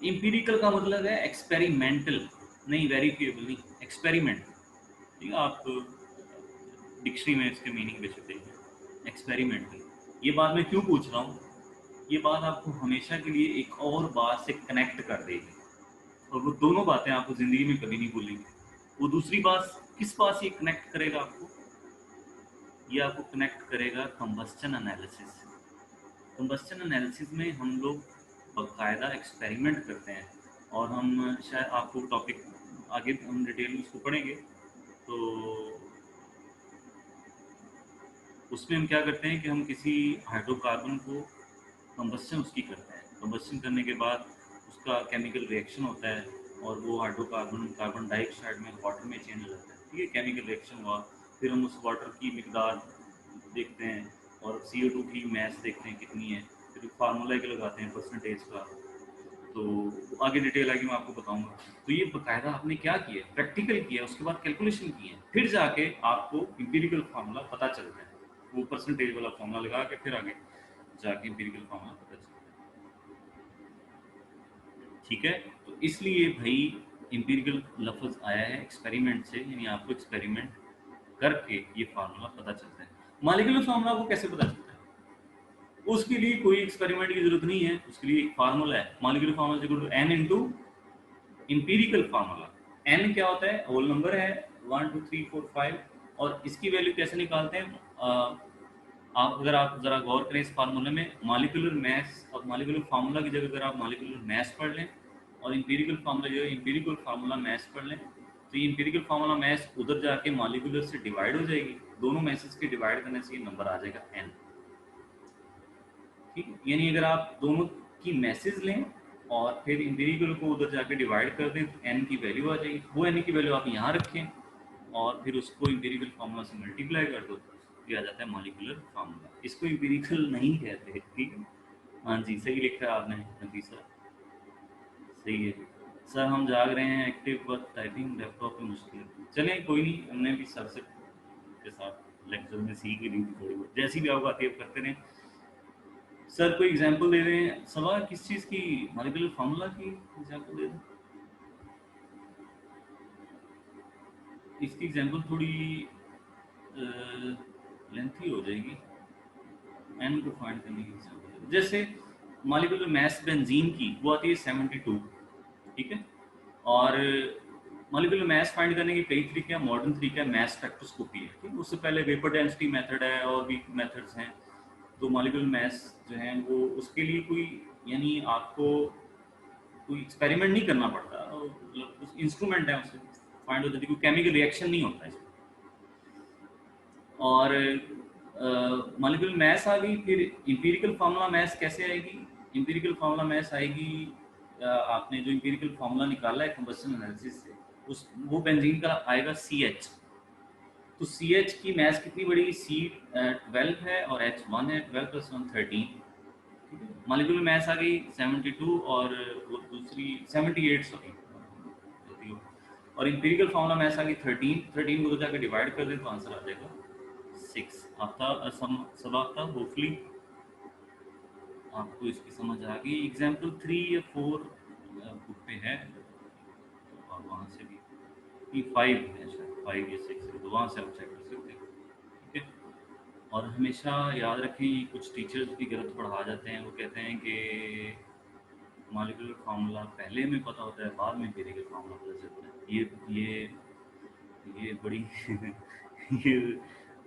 एम्पीरिकल का मतलब है एक्सपेरिमेंटल, नहीं वेरीफिएबल नहीं, एक्सपेरिमेंट, ठीक है। आप डिक्शनरी में इसके मीनिंग बेसिक देखिए, एक्सपेरिमेंटल। ये बात मैं क्यों पूछ रहा हूँ, ये बात आपको हमेशा के लिए एक और बात से कनेक्ट कर देगी, और वो दोनों बातें आपको ज़िंदगी में कभी नहीं भूलेंगी। वो दूसरी बात किस बात से कनेक्ट करेगा आपको? ये आपको कनेक्ट करेगा कंबस्चन एनालिसिस। कंबस्चन एनालिसिस में हम लोग बाकायदा एक्सपेरिमेंट करते हैं, और हम शायद आपको टॉपिक आगे हम डिटेल में उसको पढ़ेंगे। तो उसमें हम क्या करते हैं कि हम किसी हाइड्रोकार्बन को कंबस्चन उसकी करते हैं। कंबस्चन करने के बाद उसका केमिकल रिएक्शन होता है, और वो हाइड्रोकार्बन कार्बन डाइऑक्साइड में वाटर में चेंज हो जाता है, ठीक है। केमिकल रिएक्शन हुआ, फिर हम उस वाटर की मिकदार देखते हैं, और CO2 की मैस देखते हैं कितनी है, फिर फार्मूला के लगाते हैं परसेंटेज का। तो आगे डिटेल आगे मैं आपको बताऊंगा। तो ये बाकायदा आपने क्या किया, प्रैक्टिकल किया, उसके बाद कैलकुलेशन की है, फिर जाके आपको इंपीरिकल फार्मूला पता चलता है। वो परसेंटेज वाला फार्मूला लगा के फिर आगे जाके इंपीरिकल फार्मूला पता चलता है, ठीक है। तो इसलिए भाई इंपीरिकल लफ्ज आया है एक्सपेरिमेंट से, यानी आपको एक्सपेरिमेंट करके ये फार्मूला पता चलता है। मॉलिक्यूलर फार्मूला को कैसे पता चलता है? उसके लिए कोई एक्सपेरिमेंट की जरूरत नहीं है, उसके लिए एक फार्मूला है, molecular formula equal to n into empirical formula. n क्या होता है? होल नंबर है, 1 2 3 4 5। और इसकी वैल्यू कैसे निकालते हैं? अगर आप जरा गौर करें इस फार्मूले में, मॉलिक्यूलर मैस और मॉलिक्यूलर फार्मूला की जगह अगर आप मॉलिक्यूलर मैस पढ़ लें, और इंपीरिकल फार्मूला जो है इंपीरिकल फार्मूला मैस पढ़ लें, तो ये इंपीरिकल फार्मूला मैस उधर जाके मॉलिक्यूलर से डिवाइड हो जाएगी, दोनों मैसेज के डिवाइड करने से ये नंबर आ जाएगा n, ठीक है। यानी अगर आप दोनों की मैसेज लें और फिर इंपीरिकल को उधर जाके डिवाइड कर दें, तो n की वैल्यू आ जाएगी। वो n की वैल्यू आप यहाँ रखें, और फिर उसको इंपीरिकल फार्मूला से मल्टीप्लाई कर दो, किया जाता है मॉलिक्यूलर फार्मूला, इसको एम्पिरिकल नहीं कहते, ठीक है। हाँ जी, सही लिखा है आपने नबी सर, सही है। सर हम जाग रहे हैं एक्टिव बट टाइपिंग लैपटॉप पे मुश्किल है। चलें कोई नहीं, हमने भी सर से के साथ लेक्चर में सीख ही ली थी थोड़ी बहुत, जैसी भी आपको आती है करते रहें। सर कोई एग्जांपल दे रहे हैं, सवाल किस चीज़ की, मॉलिक्यूलर फार्मूला की एग्जांपल दे दें। इसकी एग्जांपल थोड़ी लेंथी हो जाएगी, एन को फाइंड करने की एग्जांपल जैसे मॉलिक्यूलर मास बेंजीन की वो आती है 72, ठीक है। और मॉलिक्यूलर मास फाइंड करने के कई तरीके हैं, मॉडर्न तरीका है मास स्पेक्ट्रोस्कोपी है, ठीक है। उससे पहले वेपर डेंसिटी मेथड है और भी मेथड्स हैं। तो मॉलिक्यूलर मास जो है वो उसके लिए कोई, यानी आपको कोई एक्सपेरिमेंट नहीं करना पड़ता, मतलब इंस्ट्रूमेंट है उससे फाइंड हो जाती है, कोई केमिकल रिएक्शन नहीं होता इसमें। और मॉलिक्यूलर मास आ गई, फिर इंपीरिकल फार्मूला मास कैसे आएगी। इंपीरिकल फार्मूला मास आएगी, आपने जो इंपीरिकल फार्मूला निकाला है कंबशन एनालिसिस से, उस वो बेंजीन का आएगा CH। तो CH की मास कितनी बड़ी, C12 है और H1 है, 12 + 1 13। मॉलिक्यूलर मास आ गई 72 और वो दूसरी 78, सॉरी। और इंपीरिकल फार्मूला मास आ गई 13, 13 को तो जाकर डिवाइड कर दें तो आंसर आ जाएगा 6। आपका सब आपका होपफुली आपको इसकी समझ आ गई। एग्जाम्पल 3 या 4 बुक पे है, और वहाँ से भी 5 है शायद, 5 या 6 है, तो वहाँ से आप चेक कर सकते हैं, ठीक है। और हमेशा याद रखें, ये कुछ टीचर्स भी गलत पढ़ा जाते हैं, वो कहते हैं कि मॉलिक्यूलर फार्मूला पहले में पता होता है, बाद में एम्पिरिकल फार्मूला पता चलता है। ये बड़ी ये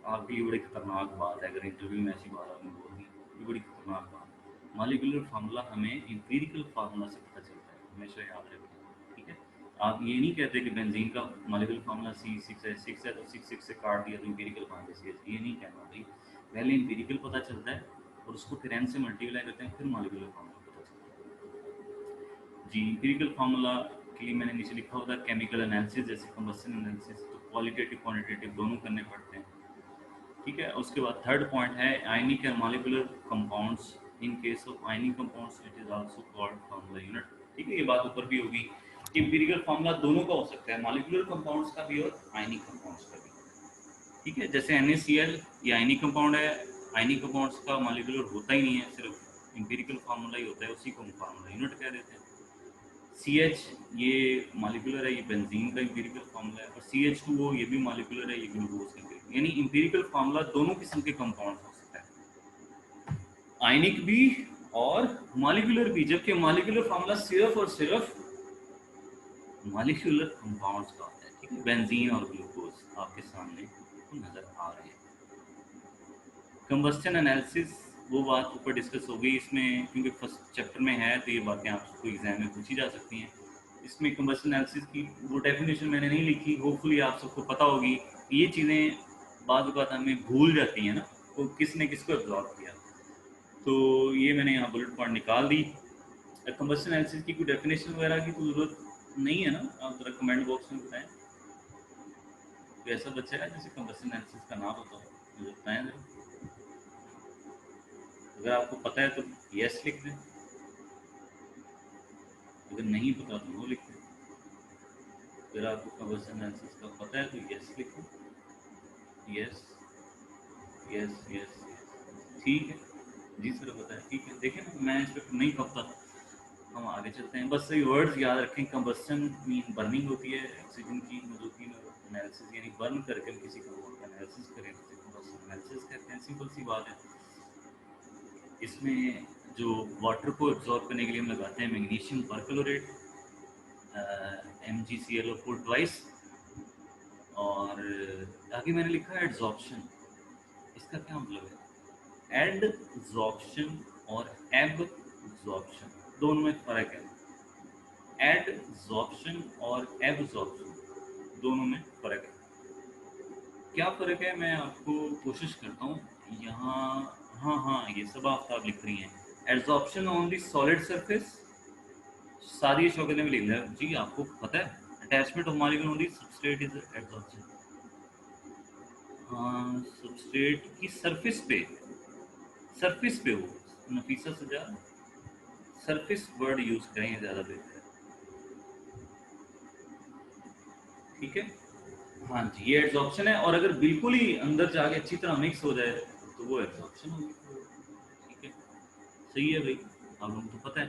आपकी बड़ी खतरनाक बात है, अगर इंटरव्यू में ऐसी बात आपने बोल दी, ये बड़ी खतरनाक बात है। मॉलिक्यूलर फार्मूला हमें एम्पिरिकल फार्मूला से पता चलता है, हमेशा याद रखें, ठीक है। आप ये नहीं कहते कि बेंजीन का मॉलिक्यूलर फार्मूला C6 है तो 6 से काट दिया तो एम्पिरिकल बन गया CH, ये नहीं कहना भाई। पहले एम्पिरिकल पता चलता है और उसको फिर n से मल्टीप्लाई करते हैं, फिर मॉलिक्यूलर फार्मूला पता चलता है जी। एम्पिरिकल फार्मूला के लिए मैंने नीचे लिखा होता है केमिकल एनालिसिस, जैसे कंबशन एनालिसिस, तो क्वालिटेटिव क्वांटिटेटिव दोनों करने पड़ते हैं, ठीक है। उसके बाद थर्ड पॉइंट है ionic and molecular compounds. In case of ionic compounds it is also called formula unit, ठीक है। ये बात ऊपर भी होगी कि एम्पिरिकल फार्मूला दोनों का हो सकता है, मॉलिक्यूलर कंपाउंड्स का भी और आयनिक कंपाउंड्स का भी, ठीक है। जैसे NaCl ये आयनिक कंपाउंड है, आयनिक कंपाउंड्स का मॉलिक्यूलर होता ही नहीं है, सिर्फ एम्पिरिकल फार्मूला ही होता है, उसी को हम फार्मूला यूनिट कह देते हैं। CH ये मॉलिक्यूलर है, ये बेंजीन का एम्पिरिकल फार्मूला है, और CH2O ये भी मॉलिक्यूलर है, ये ग्लूकोज का एम्पिरिकल, यानी एम्पिरिकल फार्मूला दोनों किस्म के कंपाउंड हो सकता है, आयनिक भी और मॉलिक्यूलर भी। जबकि मॉलिक्यूलर फार्मूला सिर्फ और सिर्फ मॉलिक्यूलर कंपाउंड्स का होता है, ठीक है। बेंजीन और ग्लूकोज आपके सामने नजर आ रहे हैं। कंबस्टन एनालिसिस वो बात ऊपर डिस्कस हो गई इसमें, क्योंकि फर्स्ट चैप्टर में है तो ये बातें आपको एग्जाम में पूछी जा सकती हैं। इसमें कंबस्टन एनालिसिस की वो डेफिनेशन मैंने नहीं लिखी, होपफुली आप सबको पता होगी। ये चीज़ें बाद बात हमें भूल जाती हैं ना, तो किसने किसको एब्जॉर्व किया, तो ये मैंने यहाँ बुलेट पॉइंट निकाल दी। कंबस्टन एनालिसिस की कोई डेफिनेशन वगैरह की तो ज़रूरत नहीं है ना, आप ज़रा कमेंट बॉक्स में बताएं, कोई ऐसा बच्चा है जिसे कंबस्टन एनालिसिस का नाम होता हो, मुझे बताएं ज़रा। अगर आपको पता है तो यस लिख दें, अगर नहीं पता तो नो लिख दें। अगर आपको कंबस्टन एनालिसिस का पता है तो यस लिखो, यस यस यस यस, ठीक है जी सर पता है, ठीक है। देखें ना, मैं इस पर नहीं पता, हम आगे चलते हैं। बस ये वर्ड्स याद रखें, कंबस्टन मीन बर्निंग होती है ऑक्सीजन की मौजूदगी में, एनालिसिस यानी बर्न करके हम किसी कंपाउंड का एनालिसिस करें तो कंबस्टन एनालिसिस कहते हैं, सिंपल सी बात है। इसमें जो वाटर को एब्जॉर्ब करने के लिए हम लगाते हैं मैग्नीशियम परक्लोरेट, MgClO4 ट्वाइस, और आगे मैंने लिखा है एड्जॉर्प्शन। इसका क्या मतलब है, एडजॉर्प्शन और एब्जॉर्प्शन दोनों में फ़र्क है। एडजॉर्प्शन और एब्जॉर्प्शन दोनों में फ़र्क है। क्या फ़र्क है मैं आपको कोशिश करता हूँ यहाँ, हाँ हाँ ये सब आप लिख रही हैं। Adsorption on the solid surface, सारी शौकत में लिख लिया जी, आपको पता है attachment of molecule on the substrate is adsorption. Substrate की सरफेस पे हो, नफीसा सजा, सरफेस वर्ड यूज करें ज़्यादा बेहतर है, ठीक है। हाँ जी, ये एड्सॉर्प्शन है, और अगर बिल्कुल ही अंदर जाके अच्छी तरह मिक्स हो जाए तो वो एड्सॉर्प्शन होगी, ठीक है। सही है भाई, आप लोगों को तो पता है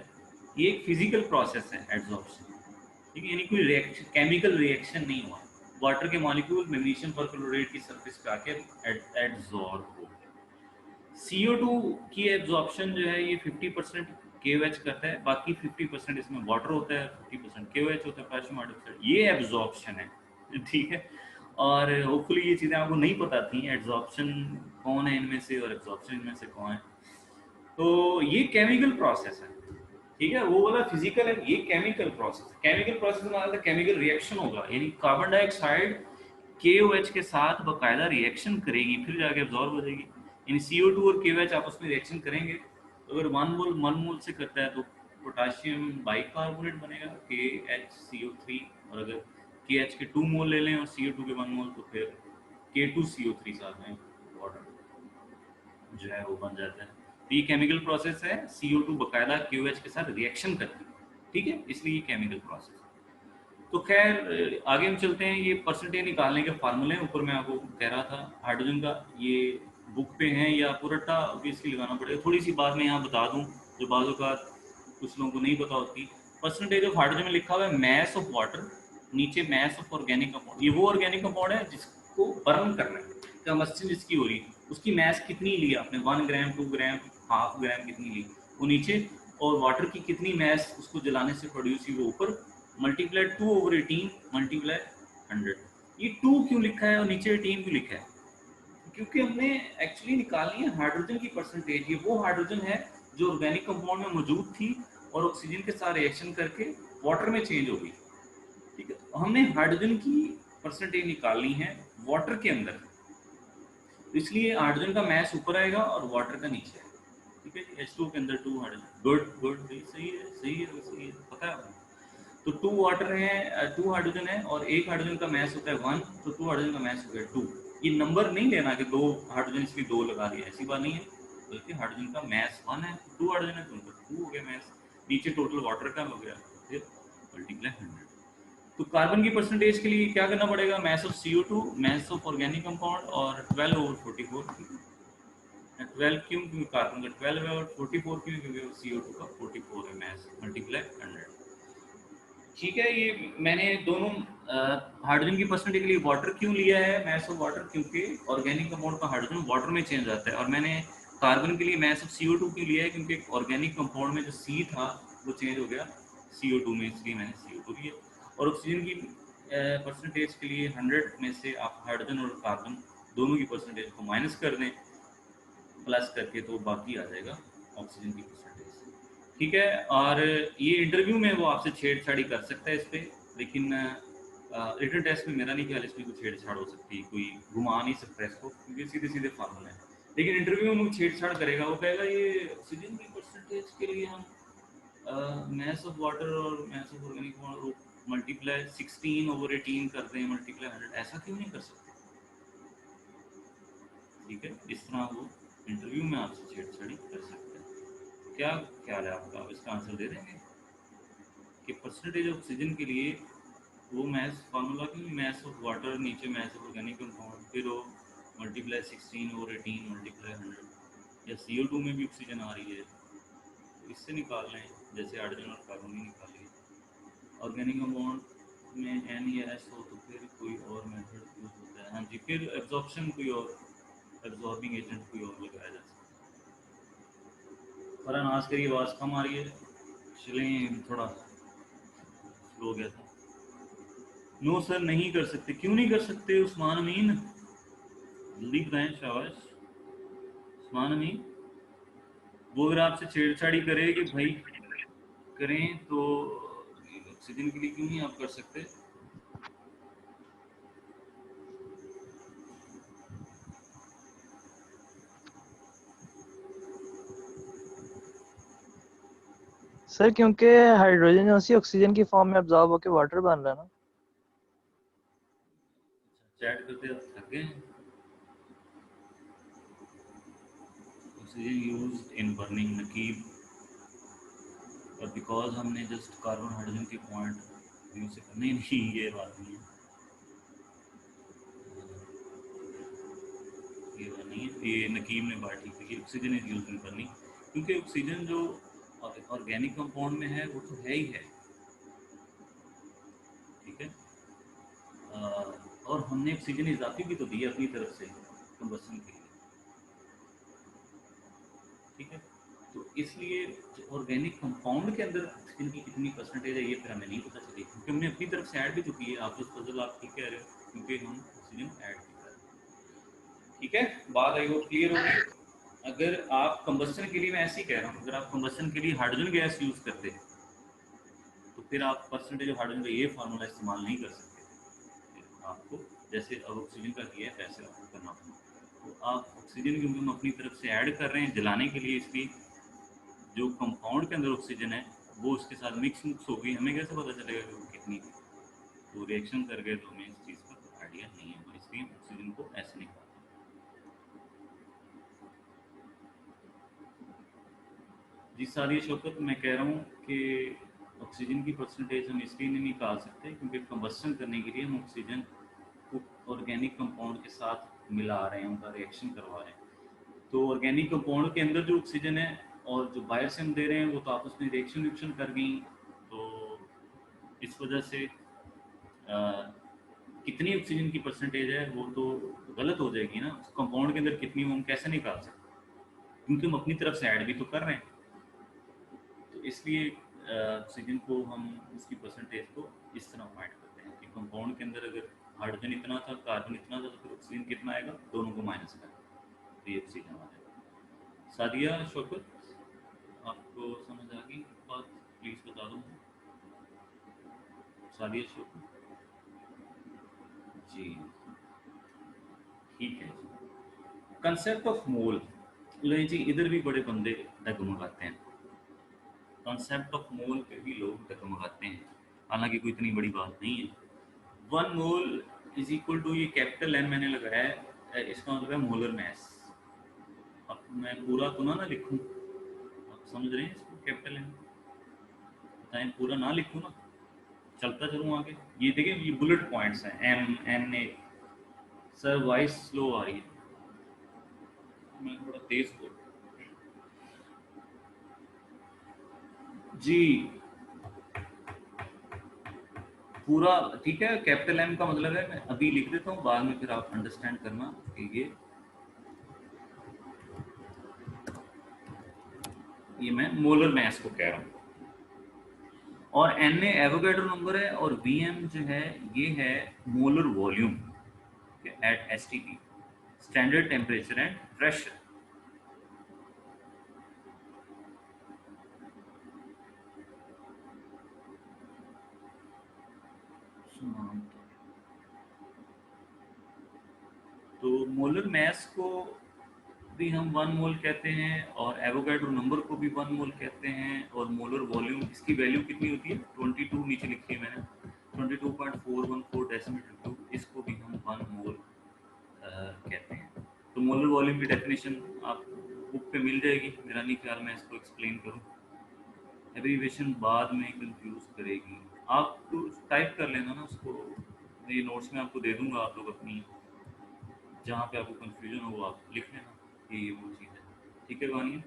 ये एक फिजिकल प्रोसेस है एड्सॉर्प्शन, ठीक है, यानी कोई रिएक्शन, केमिकल रिएक्शन नहीं हुआ, वाटर के मॉलिक्यूल मैग्नीशियम परक्लोरेट की सरफेस पे आके एड्सॉर्ब हो। CO2 की एब्जॉर्प्शन जो है ये 50% KOH करता है, बाकी 50% इसमें वाटर होता है, 50% KOH होता है, पोटेशियम हाइड्रोक्साइड, ये एब्जॉर्प्शन है, ठीक है। और होपफुली ये चीज़ें आपको नहीं पता थी, एब्जॉर्प्शन कौन है इनमें से और एब्जॉर्प्शन इनमें से कौन है। तो ये केमिकल प्रोसेस है, ठीक है, वो वाला फिजिकल है, ये केमिकल प्रोसेस है। केमिकल प्रोसेस में मतलब केमिकल रिएक्शन होगा, यानी कार्बन डाइऑक्साइड KOH के साथ बकायदा रिएक्शन करेगी, फिर जाके एब्जॉर्ब हो जाएगी। यानी CO2 और KOH आपस में रिएक्शन करेंगे, तो अगर 1 मोल से करता है तो पोटाशियम बाइकार्बोनेट बनेगा KHCO3, और अगर KH के 2 मोल ले लें और CO2 के 1 मोल तो फिर K2CO3 साथ में वाटर जो है वो बन जाता है। तो ये केमिकल प्रोसेस है, CO2 बकायदा KOH के साथ रिएक्शन करती है, ठीक है, इसलिए ये केमिकल प्रोसेस है। तो खैर आगे हम चलते हैं, ये परसेंटेज निकालने के फार्मूले ऊपर मैं आपको कह रहा था हाइड्रोजन का, ये बुक पे हैं या पूरटा ऑब्वियसली लगाना पड़ेगा। थोड़ी सी बात मैं यहाँ बता दूँ जो बाजू का कुछ लोगों को नहीं पता होती, परसेंटेज ऑफ हाइड्रोजन में लिखा हुआ है मैस ऑफ वाटर, नीचे मैस ऑफ ऑर्गेनिक कंपाउंड, ये वो ऑर्गेनिक कंपाउंड है जिसको बर्न करना है, कंबस्शन जिसकी हो रही है, उसकी मैस कितनी ली आपने, 1 ग्राम 2 ग्राम हाफ ग्राम कितनी ली वो नीचे, और वाटर की कितनी मैस उसको जलाने से प्रोड्यूस हुई वो ऊपर, मल्टीप्लाई 2/18 मल्टीप्लाई 100। ये 2 क्यों लिखा है और नीचे 18 क्यों लिखा है, क्योंकि हमने एक्चुअली निकालनी है हाइड्रोजन की परसेंटेज। ये वो हाइड्रोजन है जो ऑर्गेनिक कंपाउंड में मौजूद थी और ऑक्सीजन के साथ रिएक्शन करके वाटर में चेंज हो गई, ठीक है। हमने हाइड्रोजन की परसेंटेज निकालनी है वाटर के अंदर, इसलिए हाइड्रोजन का मैस ऊपर आएगा और वाटर का नीचे आएगा, ठीक है। H2 के अंदर 2 हाइड्रोजन, गुड गुड, सही है सही है सही है, पता है आपको। तो 2 वाटर है, 2 हाइड्रोजन है, और एक हाइड्रोजन का मैस होता है 1, तो 2 हाइड्रोजन का मैस हो गया 2। ये नंबर नहीं लेना कि 2 हाइड्रोजन इसलिए 2 लगा दिया, ऐसी बात नहीं है, बल्कि हाइड्रोजन का मैस 1 है, 2 हाइड्रोजन है तो उनका 2 हो गया मैस, नीचे टोटल वाटर का हो गया, फिर मल्टीप्लाई 100। तो कार्बन की परसेंटेज के लिए क्या करना पड़ेगा, mass of CO2, mass of organic compound, और 12/44, 12 क्यों, क्योंकि कार्बन का 12 है, और 44 क्यों, क्योंकि CO2 का 44 है मैस, मल्टीप्लाई 100, ठीक है। ये मैंने दोनों हाइड्रोजन की परसेंटेज के लिए वाटर क्यों लिया है, मैस ऑफ वाटर, क्योंकि ऑर्गेनिक कंपाउंड का हाइड्रोजन वाटर में चेंज आता है, और मैंने कार्बन के लिए मैस ऑफ CO2 क्यों लिया है, क्योंकि ऑर्गेनिक कंपाउंड में जो C था वो चेंज हो गया CO2 में, इसलिए मैंने CO2 लिया। और ऑक्सीजन की परसेंटेज के लिए 100 में से आप हाइड्रोजन और कार्बन दोनों की परसेंटेज को माइनस कर दें प्लस करके, तो बाकी आ जाएगा ऑक्सीजन की परसेंटेज, ठीक है। और ये इंटरव्यू में वो आपसे छेड़छाड़ी कर सकता है इस पर, लेकिन रिटन टेस्ट में मेरा नहीं ख्याल इसमें कुछ छेड़छाड़ हो सकती है, कोई घुमा नहीं सकता इसको, क्योंकि सीधे सीधे फार्मूला है। लेकिन इंटरव्यू में वो छेड़छाड़ करेगा, वो कहेगा ये ऑक्सीजन की परसेंटेज के लिए हम मैस ऑफ वाटर और मैस ऑफ ऑर्गेनिक मल्टीप्लाई 16/18 करते हैं, मल्टीप्लाई 100, ऐसा क्यों नहीं कर सकते, ठीक है। इस तरह वो इंटरव्यू में आपसे छेड़छाड़ी कर सकते हैं। क्या ख्याल है आपका, आप इसका आंसर दे देंगे कि परसेंटेज ऑक्सीजन के लिए वो मैथ फार्मूला क्यों, मैथ ऑफ वाटर नीचे मैथ ऑफ ऑर्गेनिक कंपाउंड, फिर वो मल्टीप्लाई 16/18 मल्टीप्लाई 100, या CO2 में भी ऑक्सीजन आ रही है, इससे निकाल लें जैसे हाइड्रोजन और कार्बन की निकाली। ऑर्गेनिक कंपाउंड में N या S हो तो फिर कोई और मेथड यूज होता है, हाँ जी, फिर एब्जॉर्प्शन कोई और, एब्जॉर्बिंग एजेंट कोई और लगाया जा सकता है। फरहान आज की आवाज़ कम आ रही है, चलें थोड़ा स्लो हो गया था। नो सर नहीं कर सकते, क्यों नहीं कर सकते उस्मान अमीन, जल्दी बताएं, शाबाश उस्मान अमीन। वो अगर आपसे छेड़छाड़ी करे कि भाई करें तो ऑक्सीजन के लिए क्यों नहीं आप कर सकते, सर क्योंकि हाइड्रोजन उसी ऑक्सीजन की फॉर्म में अब्जॉर्ब होकर वाटर बन रहा है ना। चैट करते थक गए। ऑक्सीजन यूज्ड इन बर्निंग नकीब, और बिकॉज हमने जस्ट कार्बन हाइड्रोजन के पॉइंट व्यू से करने नहीं, ये बात नहीं है, ये बात नहीं है, ये नकीब ने बात ठीक है, oxygen is used in burning, क्योंकि ऑक्सीजन जो ऑर्गेनिक कंपाउंड में है वो तो है ही है, ठीक है। और हमने ऑक्सीजन इजाफी भी तो दी है अपनी तरफ से कंबसन के लिए, ठीक है। तो इसलिए ऑर्गेनिक कंपाउंड के अंदर ऑक्सीजन की कितनी परसेंटेज है ये फिर हमें नहीं पता चली, क्योंकि हमने अपनी तरफ से ऐड भी तो की है। आप जो फजल आप ठीक कह रहे हो, क्योंकि हम ऑक्सीजन ऐड कर रहे हैं, ठीक है। बात आई वो क्लियर होगी। अगर आप कंबस्शन के लिए, मैं ऐसे ही कह रहा हूँ, अगर आप कंबस्शन के लिए हाइड्रोजन गैस यूज़ करते हैं तो फिर आप परसेंटेज ऑफ हाइड्रोजन का ये फार्मूला इस्तेमाल नहीं कर सकते, आपको जैसे अब ऑक्सीजन का किया है वैसे आपको करना पड़ेगा। तो आप ऑक्सीजन क्योंकि हम अपनी तरफ से ऐड कर रहे हैं जलाने के लिए, इसलिए जो कंपाउंड के अंदर ऑक्सीजन है वो उसके साथ मिक्स होगी, हमें कैसे पता चलेगा कि वो कितनी है? तो रिएक्शन कर गए तो हमें इस चीज़ का आइडिया नहीं है, इसलिए ऑक्सीजन को ऐसे निकालते हैं। जी सारी शौकत, मैं कह रहा हूँ कि ऑक्सीजन की परसेंटेज हम इसलिए नहीं निकाल सकते क्योंकि कंबस्शन करने के लिए हम ऑक्सीजन को ऑर्गेनिक कंपाउंड के साथ मिला रहे हैं, उनका रिएक्शन करवा रहे हैं। तो ऑर्गेनिक कंपाउंड के अंदर जो ऑक्सीजन है और जो बाहर से हम दे रहे हैं वो तो आपस में रिएक्शन कर गई, तो इस वजह से कितनी ऑक्सीजन की परसेंटेज है वो तो गलत हो जाएगी ना, कंपाउंड के अंदर कितनी वो हम कैसे निकाल सकते, क्योंकि हम अपनी तरफ से ऐड भी तो कर रहे हैं। तो इसलिए ऑक्सीजन को हम उसकी परसेंटेज को इस तरह फाइंड करते हैं कि कंपाउंड के अंदर अगर हाइड्रोजन इतना था, कार्बन इतना था, तो फिर ऑक्सीजन कितना आएगा, दोनों को माइनस करें तो ये ऑक्सीजन आ जाएगा। सादिया शौकत, आपको समझ आ गई बात? प्लीज़ बता दो। सादिया शौकत जी, ठीक है। कंसेप्ट ऑफ मोल, लो जी, इधर भी बड़े बंदे डगमगाते हैं, कंसेप्ट ऑफ मोल पे भी लोग डगमगाते हैं, हालांकि कोई इतनी बड़ी बात नहीं है। 1 मोल इज इक्वल टू, ये कैपिटल एम मैंने लगाया है, इसका मतलब है मोलर मैस। अब मैं पूरा तो ना लिखूं, आप समझ रहे हैं इसको, कैपिटल एम बताएं, पूरा ना लिखूं ना, चलता चलूँ आगे। ये देखिए ये बुलेट पॉइंट्स हैं, M N A. Sir voice slow आ रही है, मैं थोड़ा तेज बोल जी। पूरा ठीक है, कैपिटल एम का मतलब है, मैं अभी लिख देता हूँ, बाद में फिर आप अंडरस्टैंड करना कि ये मैं मोलर मैस को कह रहा हूँ। और एन ए एवोगैड्रो नंबर है, और वी एम जो है ये है molar volume at S T P, standard temperature and pressure. तो मोलर मैस को भी हम 1 मोल कहते हैं, और एवोगैड्रो नंबर को भी 1 मोल कहते हैं, और मोलर वॉल्यूम इसकी वैल्यू कितनी होती है 22, नीचे लिखी है मैंने 22.414 डेसीमीटर क्यूब, इसको भी हम 1 मोल कहते हैं। तो मोलर वॉल्यूम की डेफिनेशन आप बुक पे मिल जाएगी, मेरा नहीं ख्याल मैं इसको एक्सप्लेन करूँ, एब्रीवेशन बाद में कंफ्यूज करेगी। आप तो टाइप कर लेना ना उसको, ये नोट्स में आपको दे दूंगा, आप लोग अपनी जहाँ पे आपको कंफ्यूजन हो वो आप लिख लेना कि ये वो चीज़ है, ठीक है वानिया?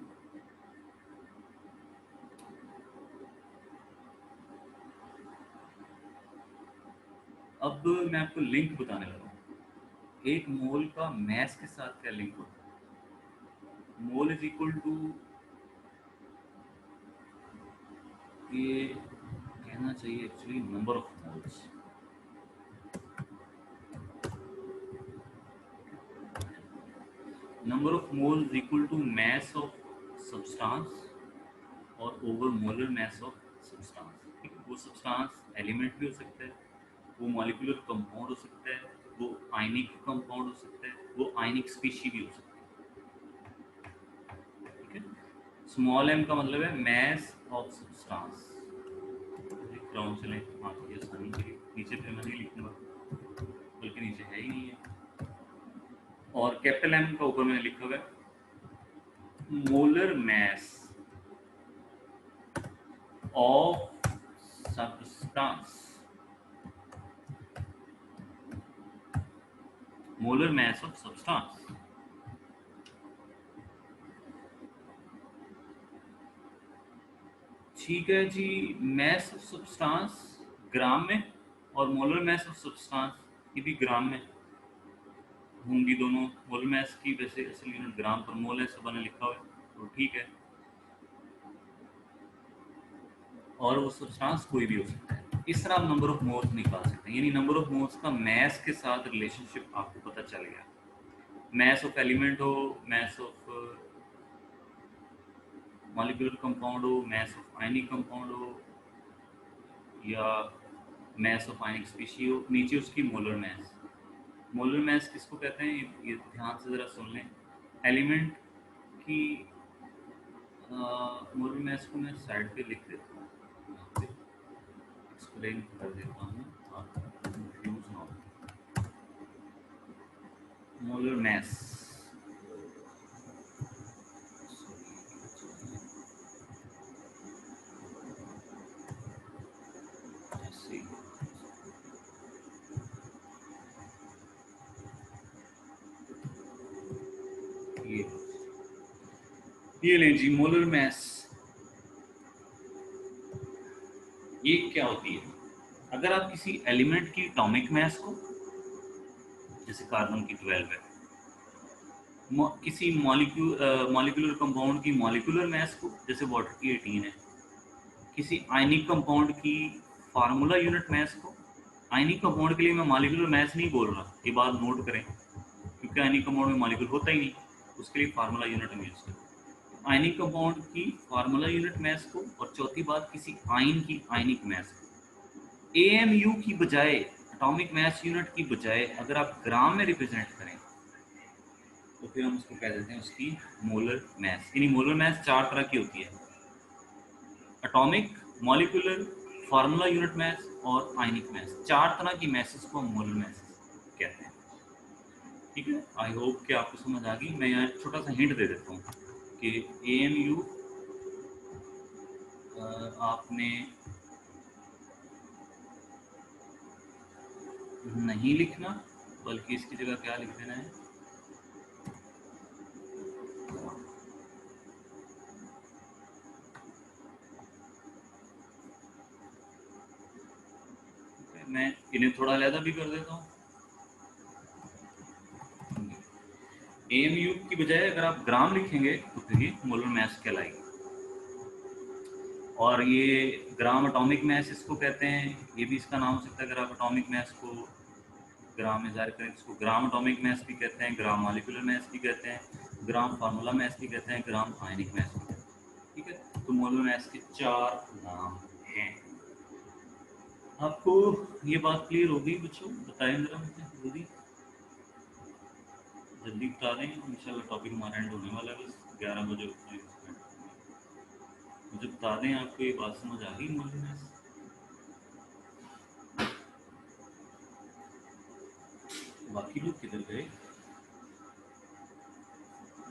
अब मैं आपको लिंक बताने लगा हूँ, एक मोल का मैस के साथ क्या लिंक होता है। मोल इज इक्वल टू, ये कहना चाहिए actually number of moles, number of mole is equal to mass of substance और over molar mass of substance. वो सब्सटेंस एलिमेंट भी हो सकता है, वो मॉलिक्यूलर कंपाउंड हो सकता है, वो आयनिक कंपाउंड हो सकता है, वो आयनिक स्पीशी भी हो सकता है, ठीक है। स्मॉल एम का मतलब है मैस ऑफ सब्सटेंस, लिख रहा हूँ, चलें आपकी आसानी के लिए, नीचे पे मैं नहीं लिखूंगा बल्कि नीचे है ही नहीं है, और कैपिटल एम का ऊपर मैंने लिखा हुआ है molar mass of substance, molar mass of substance। ठीक है जी, mass of substance ग्राम में, और molar mass of substance ये भी ग्राम में होंगी दोनों। मोलर mass की वैसे असल यूनिट ग्राम पर मोल है, सब ने लिखा हुआ है, तो ठीक है। और वो सब्सटेंस कोई भी हो सकता है। इस तरह आप नंबर ऑफ मोल्स निकाल सकते हैं, यानी नंबर ऑफ मोल्स का मैस के साथ रिलेशनशिप आपको पता चल गया। मैस ऑफ एलिमेंट हो, मैस ऑफ मॉलिक्यूलर कंपाउंड हो, मैस ऑफ आयनिक कंपाउंड हो, या मैस ऑफ आयनिक स्पीशी हो, नीचे उसकी मोलर मैस। मोलर मैस किसको कहते हैं, ये ध्यान से ज़रा सुन लें। एलिमेंट की मोलर मैस को मैं साइड पे लिख देता हूँ, यहाँ पे एक्सप्लेन कर देता हूँ, आप कंफ्यूज ना हो। मोलर मैस, ये लें जी मोलर मैस। ये क्या होती है, अगर आप किसी एलिमेंट की एटॉमिक मैस को, जैसे कार्बन की 12 है, किसी मॉलिक्यूलर कंपाउंड की मॉलिक्यूलर मैस को, जैसे वाटर की 18 है, किसी आयनिक कंपाउंड की फार्मूला यूनिट मैस को। आयनिक कंपाउंड के लिए मैं मॉलिक्यूलर मैस नहीं बोल रहा, ये बात नोट करें, क्योंकि आयनिक कंपाउंड में मॉलिक्यूल होता ही नहीं, उसके लिए फार्मूला यूनिट हम यूज करें। आयनिक कंपाउंड की फार्मूला यूनिट मैस को, और चौथी बात किसी आयन की आयनिक मैस को। एएमयू की बजाय, एटॉमिक मैस यूनिट की बजाय, अगर आप ग्राम में रिप्रेजेंट करें तो फिर हम उसको कह देते हैं उसकी मोलर मैस। यानी मोलर मैस 4 तरह की होती है, atomic, molecular, formula unit mass और आयनिक मैस। 4 तरह की मैसेस को हम मोलर मैस कहते हैं। ठीक है, आई होप कि आपको समझ आ गई। मैं यहाँ छोटा सा हिंट दे देता हूँ कि एएमयू आपने नहीं लिखना, बल्कि इसकी जगह क्या लिख देना है, मैं इन्हें थोड़ा अलग भी कर देता हूँ। एएमयू की बजाय अगर आप ग्राम लिखेंगे तो फिर ये मोलर मैस कहलाएगी। और ये ग्राम एटॉमिक मैस इसको कहते हैं, ये भी इसका नाम हो सकता है। अगर आप एटॉमिक मैस को ग्राम में जाहिर करें, इसको ग्राम एटॉमिक मैस भी कहते हैं, ग्राम मॉलिक्यूलर मैस भी कहते हैं, ग्राम फार्मूला मैस भी कहते हैं, ग्राम आयनिक मैस भी कहते हैं। ठीक है, तो मोलर मैस के 4 नाम हैं। आपको ये बात क्लियर हो गई बच्चों? बताएं जरा मुझे जल्दी जल्दी बता दें, इंशाल्लाह टॉपिक हमारा एंड होने वाला है, बस 11 बजे मुझे बता दें। आपको ये बात समझ आ गई मोलर मैस? बाकी लोग किधर गए?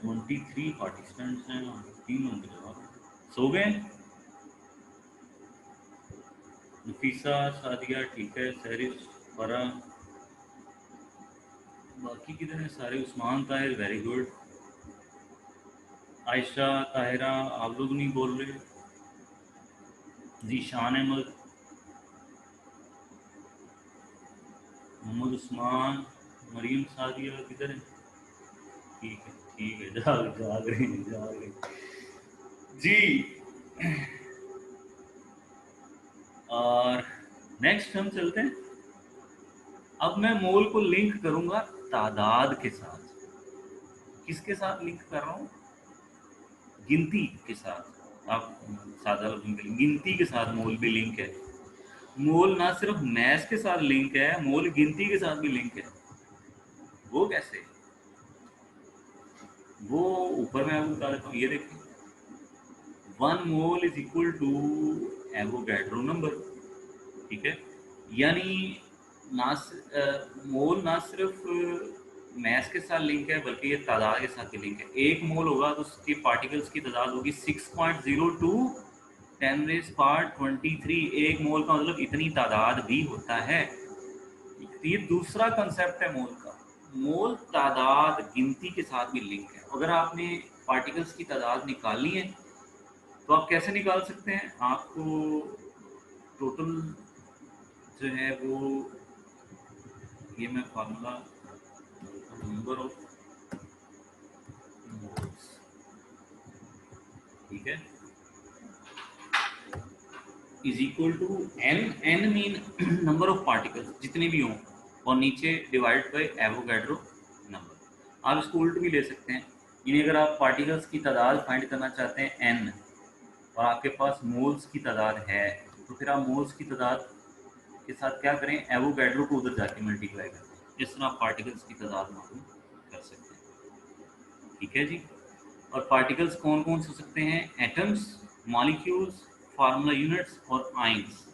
23 पार्टिसिपेंट्स हैं, 3 लोगों के जवाब सो गए। नफीसा, सादिया ठीक है, सहरिश, फरा, बाकी किधर हैं सारे? उस्मान, ताहिर वेरी गुड, आयशा, ताहिरा, आप लोग नहीं बोल रहे। जीशान अहमद, मोहम्मद उस्मान, मरीम, सादिया किधर है? ठीक है, जाग रहे जी। और नेक्स्ट हम चलते हैं। अब मैं मोल को लिंक करूंगा तादाद के साथ। किसके साथ लिंक कर रहा हूँ? गिनती के साथ। आप सादा लफ्ज़ में गिनती के साथ मोल भी लिंक है। मोल ना सिर्फ मैस के साथ लिंक है, मोल गिनती के साथ भी लिंक है। वो कैसे? वो ऊपर मैं आपको बता देता हूँ, ये देखिए, 1 mole is equal to Avogadro number. ठीक है, यानी मोल ना सिर्फ मैस के साथ लिंक है बल्कि ये तादाद के साथ भी लिंक है। 1 मोल होगा तो उसके पार्टिकल्स की तादाद होगी 6.02 10⁻23। 1 मोल का मतलब इतनी तादाद भी होता है। ये दूसरा कंसेप्ट है मोल का। मोल तादाद गिनती के साथ भी लिंक है। अगर आपने पार्टिकल्स की तादाद निकालनी है तो आप कैसे निकाल सकते हैं? आपको टोटल जो है वो, ये मैं फार्मूला, नंबर ऑफ मोल्स, ठीक है, is equal to n. N mean number of particles जितने भी हों, और नीचे डिवाइड बाय एवोगैड्रो नंबर। आप इसको उल्ट भी ले सकते हैं, यानी अगर आप पार्टिकल्स की तादाद फाइंड करना चाहते हैं एन, और आपके पास मोल्स की तादाद है, तो फिर आप मोल्स की तादाद के साथ क्या करें, एवोगैड्रो को उधर जाके मल्टीप्लाई करें। इस तरह आप पार्टिकल्स की तादाद मालूम कर सकते हैं। ठीक है जी। और पार्टिकल्स कौन कौन से हो सकते हैं? एटम्स, मॉलिक्यूल्स, फार्मूला यूनिट्स और आइंस।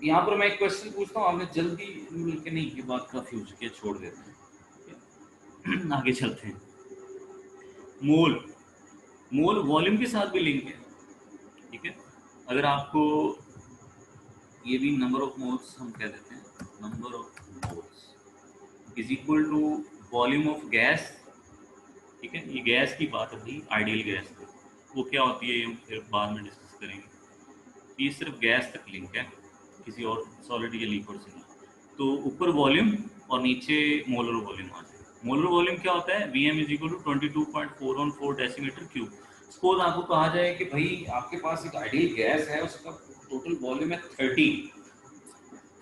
यहाँ पर मैं एक क्वेश्चन पूछता हूँ, आपने जल्दी मिलकर नहीं, ये बात काफी हो चुकी है, छोड़ देते हैं आगे चलते हैं। मोल, मोल वॉल्यूम के साथ भी लिंक है, ठीक है। अगर आपको ये भी नंबर ऑफ मोल्स हम कह देते हैं, number of moles is equal to volume of gas, ठीक है। ये गैस की बात है भाई, आइडियल गैस की, वो क्या होती है ये हम फिर बाद में डिस्कस करेंगे। ये सिर्फ गैस तक लिंक है, किसी और सॉलिड या लिक्विड से नहीं। तो ऊपर वॉल्यूम और नीचे मोलर वॉल्यूम आ जाए। मोलर वॉल्यूम क्या होता है? Vm is equal to 22.414 decimetre cube. Suppose आपको कहा जाए कि भाई आपके पास एक आइडियल गैस है, उसका टोटल वॉल्यूम है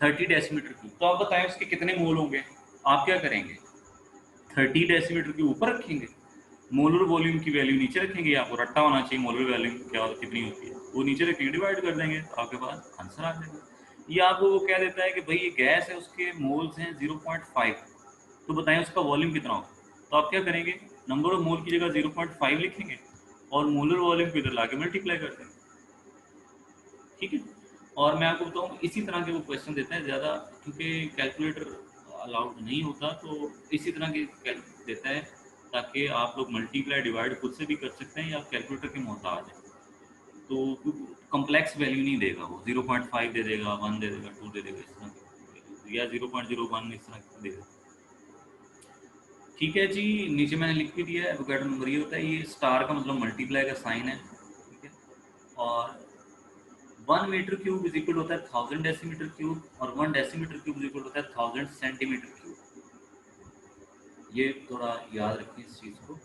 30 डेसीमीटर क्यूब, तो आप बताएं उसके कितने मोल होंगे? आप क्या करेंगे? 30 डेसीमीटर के ऊपर रखेंगे, मोलर वॉल्यूम की वैल्यू नीचे रखेंगे। आपको रट्टा होना चाहिए मोलर वॉल्यूम क्या कितनी होती है, वो नीचे रखेंगे, डिवाइड कर देंगे, तो आपके पास आंसर आ जाएगा। ये आपको वो कह देता है कि भाई ये गैस है, उसके मोल्स हैं 0.5, तो बताएं उसका वॉल्यूम कितना होगा? तो आप क्या करेंगे? नंबर ऑफ मोल की जगह 0.5 लिखेंगे और मोलर वॉल्यूम को इधर लाके मल्टीप्लाई कर देंगे, ठीक है। और मैं आपको बताऊँ, इसी तरह के वो क्वेश्चन देते हैं ज़्यादा, क्योंकि कैलकुलेटर अलाउड नहीं होता, तो इसी तरह के देता है, ताकि आप लोग मल्टीप्लाई डिवाइड खुद से भी कर सकते हैं या आप कैलकुलेटर के मोहताज हैं। तो कॉम्प्लेक्स वैल्यू नहीं देगा वो, 0.5 दे देगा, 1 दे देगा, 2 दे देगा, इस तरह, या 0.01 इस तरह देगा। ठीक है जी। नीचे मैंने लिख भी दिया है, एवोगैड्रो नंबर ये होता है, ये स्टार का मतलब मल्टीप्लाई का साइन है, ठीक है। और 1 मीटर क्यूब इज इक्वल होता है 1000 डेसीमीटर क्यूब, और 1 डेसीमीटर क्यूब इज इक्वल होता है 1000 सेंटीमीटर क्यूब। ये थोड़ा याद रखें इस चीज़ को,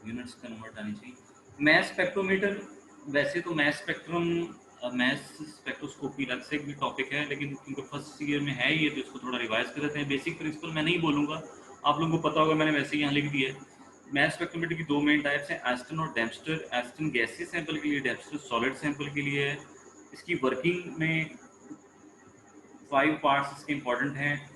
यूनिट्स कन्वर्ट आनी चाहिए। मैस स्पेक्ट्रोमीटर, वैसे तो मैस स्पेक्ट्रम, मैस स्पेक्ट्रोस्कोपी अलग से भी टॉपिक है, लेकिन क्योंकि फर्स्ट ईयर में है ये, तो इसको थोड़ा रिवाइज कर देते हैं। बेसिक प्रिंसिपल मैं नहीं बोलूँगा, आप लोगों को पता होगा, मैंने वैसे ही यहाँ लिख दिया है। मैस स्पेक्ट्रोमीटर की 2 मेन टाइप्स हैं, एस्टन और डेम्स्टर। एस्टन गैसीय सैंपल के लिए, डेम्स्टर सॉलिड सैंपल के लिए है। इसकी वर्किंग में 5 पार्ट्स इसके इंपॉर्टेंट हैं।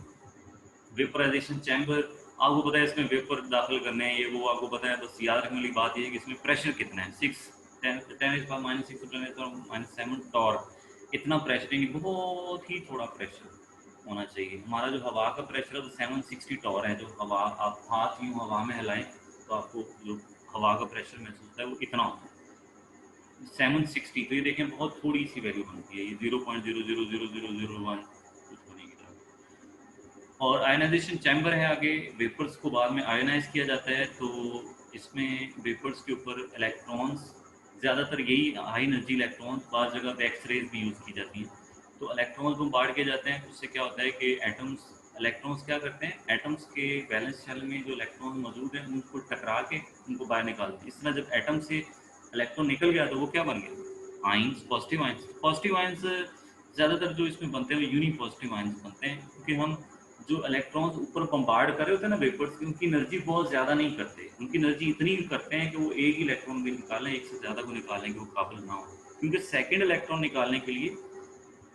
वेपराइजेशन चैम्बर, आपको पता है इसमें वेपर दाखिल करने हैं, ये वो आपको पता है। बस याद रखने वाली बात ये है कि इसमें प्रेशर कितना है, 10⁻⁻⁷ टॉर्क, इतना प्रेशर, यानी बहुत ही थोड़ा प्रेशर होना चाहिए। हमारा जो हवा का प्रेशर है वो 760 टॉर है, जो हवा आप हाथ यूँ हवा में हिलाएं तो आपको जो हवा का प्रेशर महसूस होता है वो इतना होता है, 760। तो ये देखें बहुत थोड़ी सी वैल्यू बनती है, ये 0.0000001 कुछ होने की तरह। और आयनाइजेशन चैम्बर है आगे, वेपर्स को बाद में आयनाइज किया जाता है, तो इसमें वेपर्स के ऊपर इलेक्ट्रॉन्स, ज़्यादातर यही हाई एनर्जी इलेक्ट्रॉन्स, बाद जगह पे एक्सरेज भी यूज़ की जाती हैं, तो इलेक्ट्रॉन्स बम्बार्ड किए जाते हैं। उससे क्या होता है कि एटम्स, इलेक्ट्रॉन्स क्या करते हैं, एटम्स के वैलेंस शेल में जो इलेक्ट्रॉन मौजूद हैं उनको टकरा के उनको बाहर निकालते हैं। इस तरह जब एटम से इलेक्ट्रॉन निकल गया तो वो क्या बन गया? Ions, positive ions. Positive ions ज़्यादातर जो इसमें बनते हैं वो यूनी पॉजिटिव आइंस बनते हैं, क्योंकि हम जो इलेक्ट्रॉन्स ऊपर बम्बार्ड कर रहे होते हैं ना वेपर्स की, उनकी एनर्जी बहुत ज़्यादा नहीं करते, उनकी एनर्जी इतनी करते हैं कि वो एक ही इलेक्ट्रॉन भी निकालें, एक से ज़्यादा को निकालने के वो काबिल ना हो, क्योंकि सेकंड इलेक्ट्रॉन निकालने के लिए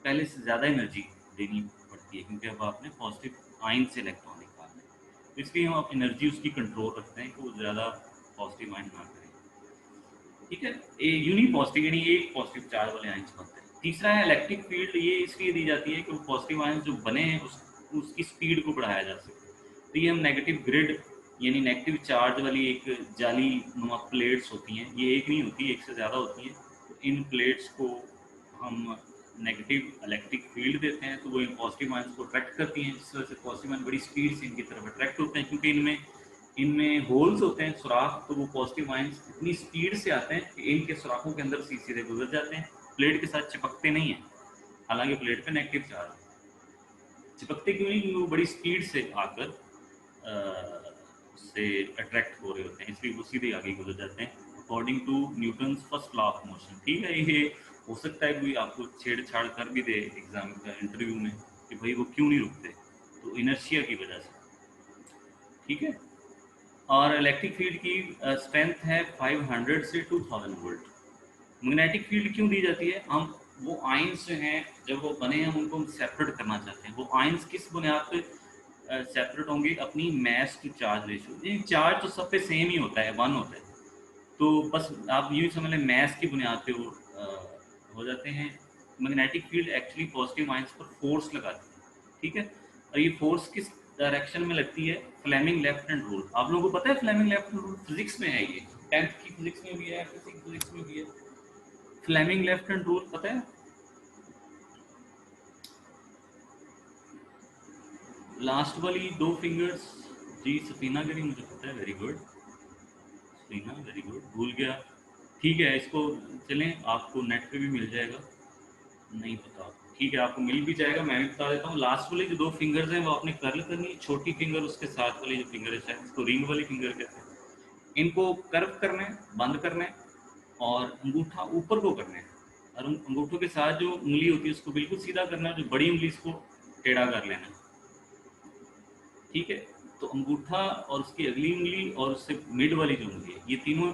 पहले से ज़्यादा एनर्जी देनी पड़ती है, क्योंकि अब आपने पॉजिटिव आयन से इलेक्ट्रॉन निकालना है, तो इसलिए हम एनर्जी उसकी कंट्रोल रखते हैं कि वो ज़्यादा पॉजिटिव आयन ना करें, ठीक है। ये यूनी पॉजिटिव यानी एक पॉजिटिव चार्ज वाले आयन्स बनते हैं। तीसरा है इलेक्ट्रिक फील्ड, ये इसलिए दी जाती है कि वो पॉजिटिव आयन्स जो बने हैं उसकी स्पीड को बढ़ाया जा सके। तो ये हम नेगेटिव ग्रिड यानी नेगेटिव चार्ज वाली एक जाली नुमा प्लेट्स होती हैं, ये एक नहीं होती, एक से ज़्यादा होती हैं। तो इन प्लेट्स को हम नेगेटिव इलेक्ट्रिक फील्ड देते हैं, तो वो इन पॉजिटिव आयंस को अट्रैक्ट करती हैं, जिस वजह से पॉजिटिव आयन बड़ी स्पीड से इनकी तरफ अट्रैक्ट होते हैं, क्योंकि इनमें इनमें होल्स होते हैं, सुराख। तो वो पॉजिटिव आयंस इतनी स्पीड से आते हैं कि इनके सुराखों के अंदर से सीधे गुजर जाते हैं, प्लेट के साथ चिपकते नहीं हैं। हालांकि प्लेट पे नेगेटिव चार्ज चिपकते क्यों नहीं, क्योंकि वो बड़ी स्पीड से आकर उससे अट्रैक्ट हो रहे होते हैं, इसलिए वो सीधे आगे गुजर जाते हैं according to Newton first law of motion. ठीक है, ये हो सकता है कोई आपको छेड़छाड़ कर भी दे एग्जाम का इंटरव्यू में कि भाई वो क्यों नहीं रुकते, तो इनर्शिया की वजह से। ठीक है, और इलेक्ट्रिक फील्ड की स्ट्रेंथ है 500 से 2000 वोल्ट। मैग्नेटिक फील्ड क्यों दी जाती है, हम वो आयंस जो हैं जब वो बने हैं उनको हम सेपरेट करना चाहते हैं। वो आयंस किस बुनियाद पे सेपरेट होंगे, अपनी mass to charge ratio. Charge तो सब पे सेम ही होता है, 1 होता है, तो बस आप यूँ समझ लें मैस की बुनियाद पे वो हो जाते हैं। Magnetic field actually positive ions पर फोर्स लगाती है। ठीक है, और ये फोर्स किस डायरेक्शन में लगती है, फ्लेमिंग लेफ्ट हैंड रूल। आप लोगों को पता है Fleming left hand rule, physics में है, ये 10th की फिजिक्स में भी है, फिजिक्स में भी है। फ्लेमिंग लेफ्ट हैंड रूल पता है? लास्ट वाली 2 फिंगर्स जी, सफीना गिरी मुझे पता है, very good Safina, very good. भूल गया, ठीक है, इसको चलें आपको नेट पे भी मिल जाएगा, नहीं पता, ठीक है, आपको मिल भी जाएगा। मैं भी बता देता हूँ, लास्ट वाले जो 2 फिंगर्स हैं वो आपने कर्ल करनी है, छोटी फिंगर उसके साथ वाली जो फिंगर है, शायद इसको रिंग वाली फिंगर कहते हैं। इनको कर्व करना है, बंद करना है, और अंगूठा ऊपर को करना है, और अंगूठों के साथ जो उंगली होती है उसको बिल्कुल सीधा करना है, जो बड़ी उंगली इसको टेढ़ा कर लेना है। ठीक है, तो अंगूठा और उसकी अगली उंगली और उससे मिड वाली जो उंगली है, ये तीनों